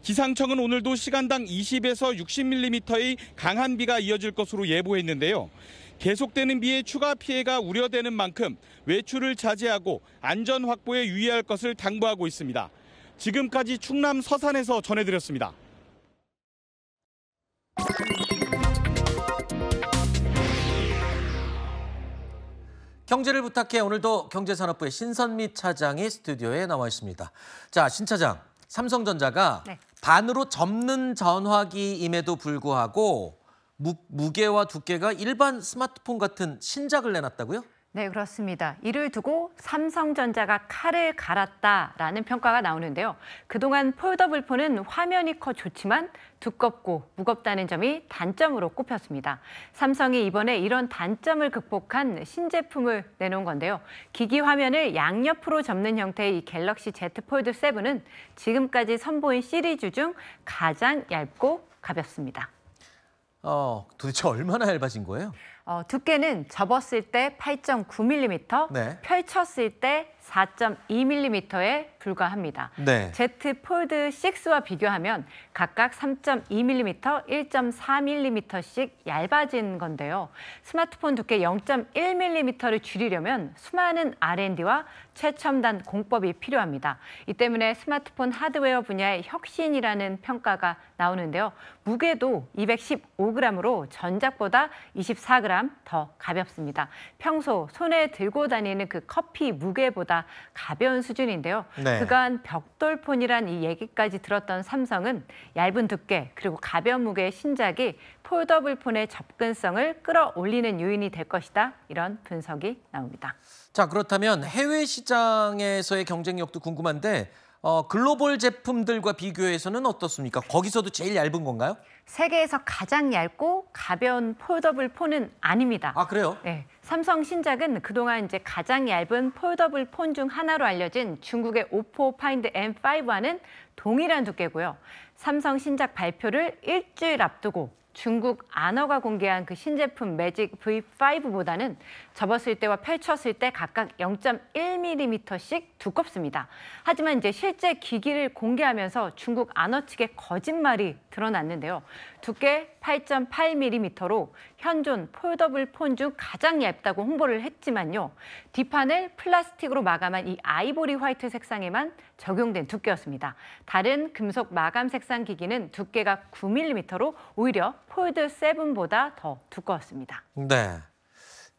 Speaker 7: 기상청은 오늘도 시간당 20에서 60mm의 강한 비가 이어질 것으로 예보했는데요. 계속되는 비에 추가 피해가 우려되는 만큼 외출을 자제하고 안전 확보에 유의할 것을 당부하고 있습니다. 지금까지 충남 서산에서 전해드렸습니다.
Speaker 2: 경제를 부탁해 오늘도 경제산업부의 신선미 차장이 스튜디오에 나와 있습니다. 자, 신 차장, 삼성전자가 반으로 접는 전화기임에도 불구하고 무게와 두께가 일반 스마트폰 같은 신작을 내놨다고요?
Speaker 23: 네, 그렇습니다. 이를 두고 삼성전자가 칼을 갈았다라는 평가가 나오는데요. 그동안 폴더블 폰은 화면이 커 좋지만 두껍고 무겁다는 점이 단점으로 꼽혔습니다. 삼성이 이번에 이런 단점을 극복한 신제품을 내놓은 건데요. 기기 화면을 양옆으로 접는 형태의 이 갤럭시 Z 폴드 7은 지금까지 선보인 시리즈 중 가장 얇고 가볍습니다.
Speaker 2: 도대체 얼마나 얇아진 거예요?
Speaker 23: 두께는 접었을 때 8.9mm,
Speaker 2: 네.
Speaker 23: 펼쳤을 때 4.2mm에 불과합니다.
Speaker 2: 네.
Speaker 23: Z 폴드 6와 비교하면 각각 3.2mm, 1.4mm씩 얇아진 건데요. 스마트폰 두께 0.1mm를 줄이려면 수많은 R&D와 최첨단 공법이 필요합니다. 이 때문에 스마트폰 하드웨어 분야의 혁신이라는 평가가 나오는데요. 무게도 215g으로 전작보다 24g 더 가볍습니다. 평소 손에 들고 다니는 그 커피 무게보다 가벼운 수준인데요.
Speaker 2: 네.
Speaker 23: 그간 벽돌폰이란 이 얘기까지 들었던 삼성은 얇은 두께 그리고 가벼운 무게의 신작이 폴더블 폰의 접근성을 끌어올리는 요인이 될 것이다. 이런 분석이 나옵니다.
Speaker 2: 자, 그렇다면 해외 시장에서의 경쟁력도 궁금한데 글로벌 제품들과 비교해서는 어떻습니까? 거기서도 제일 얇은 건가요?
Speaker 23: 세계에서 가장 얇고 가벼운 폴더블 폰은 아닙니다.
Speaker 2: 아, 그래요?
Speaker 23: 네, 삼성 신작은 그동안 이제 가장 얇은 폴더블 폰 중 하나로 알려진 중국의 오포 파인드 M5와는 동일한 두께고요. 삼성 신작 발표를 일주일 앞두고 중국 아너가 공개한 그 신제품 매직 V5보다는 접었을 때와 펼쳤을 때 각각 0.1mm씩 두껍습니다. 하지만 이제 실제 기기를 공개하면서 중국 아너 측의 거짓말이 드러났는데요. 두께 8.8mm로 현존 폴더블 폰 중 가장 얇다고 홍보를 했지만요. 뒷판을 플라스틱으로 마감한 이 아이보리 화이트 색상에만 적용된 두께였습니다. 다른 금속 마감 색상 기기는 두께가 9mm로 오히려 폴드 7보다 더 두꺼웠습니다.
Speaker 2: 네.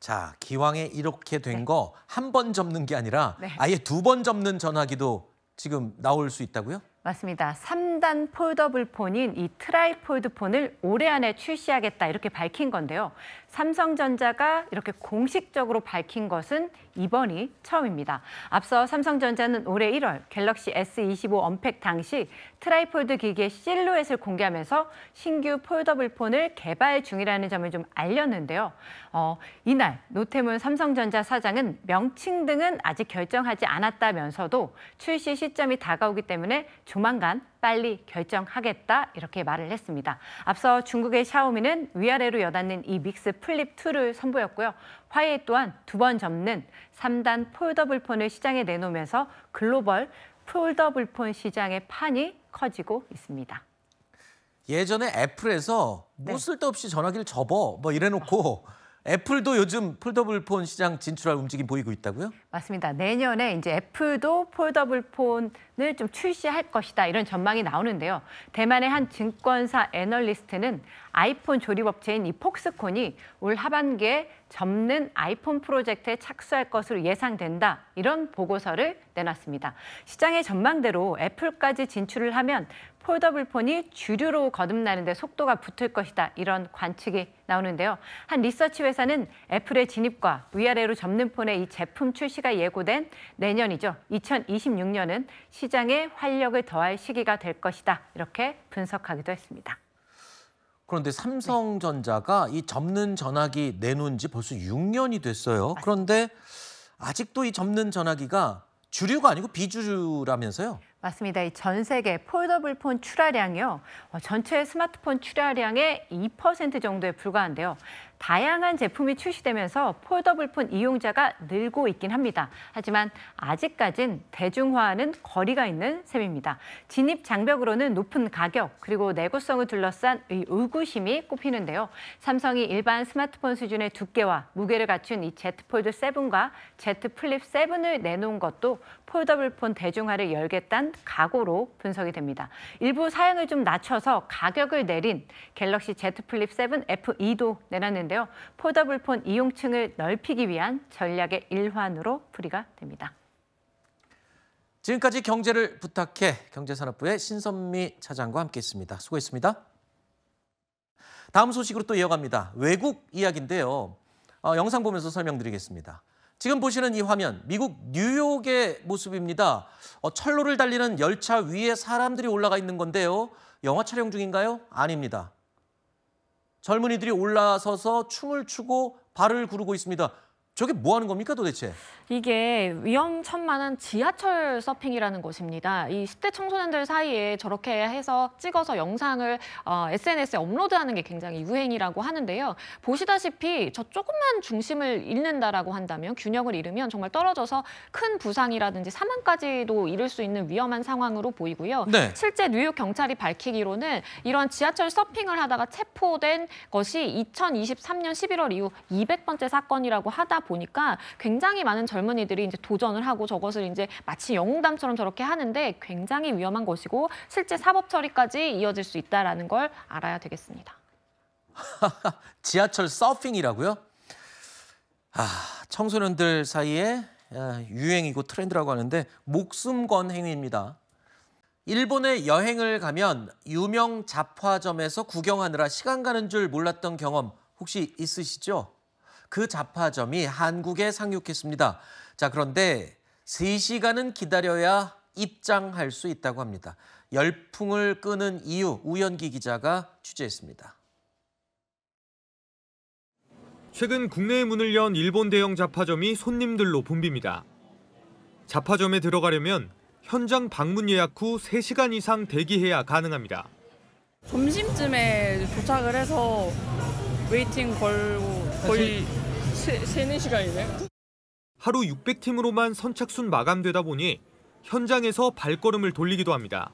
Speaker 2: 자, 기왕에 이렇게 된 거 한 번 접는 게 아니라
Speaker 23: 네.
Speaker 2: 아예 2번 접는 전화기도 지금 나올 수 있다고요?
Speaker 23: 맞습니다. 3단 폴더블 폰인 이 트라이폴드 폰을 올해 안에 출시하겠다 이렇게 밝힌 건데요. 삼성전자가 이렇게 공식적으로 밝힌 것은 이번이 처음입니다. 앞서 삼성전자는 올해 1월 갤럭시 S25 언팩 당시 트라이폴드 기기의 실루엣을 공개하면서 신규 폴더블 폰을 개발 중이라는 점을 좀 알렸는데요. 이날 노태문 삼성전자 사장은 명칭 등은 아직 결정하지 않았다면서도 출시 시점이 다가오기 때문에 조만간 빨리 결정하겠다 이렇게 말을 했습니다. 앞서 중국의 샤오미는 위아래로 여닫는 이 믹스 플립 2를 선보였고요. 화웨이 또한 2번 접는 3단 폴더블 폰을 시장에 내놓으면서 글로벌 폴더블 폰 시장의 판이 커지고 있습니다.
Speaker 2: 예전에 애플에서 뭐 쓸데없이 전화기를 접어 뭐 이래놓고 애플도 요즘 폴더블 폰 시장 진출할 움직임 보이고 있다고요?
Speaker 23: 맞습니다. 내년에 이제 애플도 폴더블 폰을 좀 출시할 것이다 이런 전망이 나오는데요. 대만의 한 증권사 애널리스트는 아이폰 조립업체인 이 폭스콘이 올 하반기에 접는 아이폰 프로젝트에 착수할 것으로 예상된다 이런 보고서를 내놨습니다. 시장의 전망대로 애플까지 진출을 하면 폴더블 폰이 주류로 거듭나는 데 속도가 붙을 것이다 이런 관측이 나오는데요. 한 리서치 회사는 애플의 진입과 위아래로 접는 폰의 이 제품 출시가 예고된 내년이죠. 2026년은 시장에 활력을 더할 시기가 될 것이다 이렇게 분석하기도 했습니다.
Speaker 2: 그런데 삼성전자가 이 접는 전화기 내놓은 지 벌써 6년이 됐어요. 그런데 아직도 이 접는 전화기가 주류가 아니고 비주류라면서요?
Speaker 23: 맞습니다. 이 전 세계 폴더블 폰 출하량이요. 전체 스마트폰 출하량의 2% 정도에 불과한데요. 다양한 제품이 출시되면서 폴더블 폰 이용자가 늘고 있긴 합니다. 하지만 아직까진 대중화와는 거리가 있는 셈입니다. 진입 장벽으로는 높은 가격 그리고 내구성을 둘러싼 이 의구심이 꼽히는데요. 삼성이 일반 스마트폰 수준의 두께와 무게를 갖춘 이 Z 폴드 7과 Z 플립 7을 내놓은 것도 폴더블 폰 대중화를 열겠다는 각오로 분석이 됩니다. 일부 사양을 좀 낮춰서 가격을 내린 갤럭시 Z 플립 7 FE도 내놨는데요. 폴더블 폰 이용층을 넓히기 위한 전략의 일환으로 풀이가 됩니다.
Speaker 2: 지금까지 경제를 부탁해 경제산업부의 신선미 차장과 함께했습니다. 수고했습니다. 다음 소식으로 또 이어갑니다. 외국 이야기인데요. 영상 보면서 설명드리겠습니다. 지금 보시는 이 화면, 미국 뉴욕의 모습입니다. 철로를 달리는 열차 위에 사람들이 올라가 있는 건데요. 영화 촬영 중인가요? 아닙니다. 젊은이들이 올라서서 춤을 추고 발을 구르고 있습니다. 저게 뭐 하는 겁니까 도대체?
Speaker 5: 이게 위험천만한 지하철 서핑이라는 것입니다. 이 10대 청소년들 사이에 저렇게 해서 찍어서 영상을 SNS에 업로드하는 게 굉장히 유행이라고 하는데요. 보시다시피 저 조금만 중심을 잃는다라고 한다면 균형을 잃으면 정말 떨어져서 큰 부상이라든지 사망까지도 이를 수 있는 위험한 상황으로 보이고요.
Speaker 2: 네.
Speaker 5: 실제 뉴욕 경찰이 밝히기로는 이런 지하철 서핑을 하다가 체포된 것이 2023년 11월 이후 200번째 사건이라고 하다 보니까 굉장히 많은 젊은이들이 이제 도전을 하고 저것을 이제 마치 영웅담처럼 저렇게 하는데 굉장히 위험한 것이고 실제 사법 처리까지 이어질 수 있다라는 걸 알아야 되겠습니다.
Speaker 2: 지하철 서핑이라고요? 청소년들 사이에 유행이고 트렌드라고 하는데 목숨 건 행위입니다. 일본에 여행을 가면 유명 잡화점에서 구경하느라 시간 가는 줄 몰랐던 경험 혹시 있으시죠? 그 잡화점이 한국에 상륙했습니다. 자, 그런데 3시간은 기다려야 입장할 수 있다고 합니다. 열풍을 끄는 이유 우연기 기자가 취재했습니다.
Speaker 9: 최근 국내에 문을 연 일본 대형 잡화점이 손님들로 붐빕니다. 잡화점에 들어가려면 현장 방문 예약 후 3시간 이상 대기해야 가능합니다.
Speaker 13: 점심쯤에 도착을 해서 웨이팅 걸고 거의 3-4시간이네요.
Speaker 9: 하루 600팀으로만 선착순 마감되다 보니 현장에서 발걸음을 돌리기도 합니다.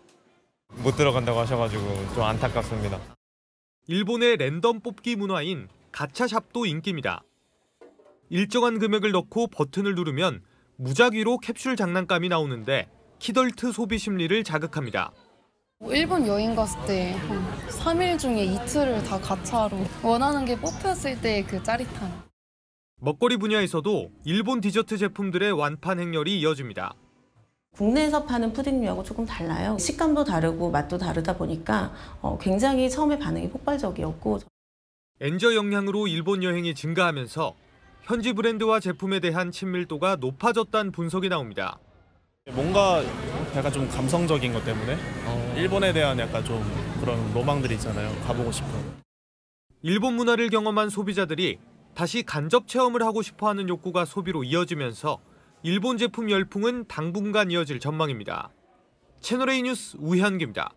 Speaker 14: 못 들어간다고 하셔가지고 좀 안타깝습니다.
Speaker 9: 일본의 랜덤 뽑기 문화인 가차샵도 인기입니다. 일정한 금액을 넣고 버튼을 누르면 무작위로 캡슐 장난감이 나오는데 키덜트 소비 심리를 자극합니다.
Speaker 24: 일본 여행 갔을 때 한 3일 중에 이틀을 다 가차로 원하는 게 뽑혔을 때 그 짜릿함.
Speaker 9: 먹거리 분야에서도 일본 디저트 제품들의 완판 행렬이 이어집니다.
Speaker 25: 국내에서 파는 푸딩류하고 조금 달라요. 식감도 다르고 맛도 다르다 보니까 굉장히 처음에 반응이 폭발적이었고.
Speaker 9: 엔저 영향으로 일본 여행이 증가하면서 현지 브랜드와 제품에 대한 친밀도가 높아졌다는 분석이 나옵니다.
Speaker 26: 뭔가 약간 좀 감성적인 것 때문에 일본에 대한 약간 좀 그런 로망들이 있잖아요. 가보고 싶은.
Speaker 9: 일본 문화를 경험한 소비자들이 다시 간접 체험을 하고 싶어하는 욕구가 소비로 이어지면서 일본 제품 열풍은 당분간 이어질 전망입니다. 채널A 뉴스 우현기입니다.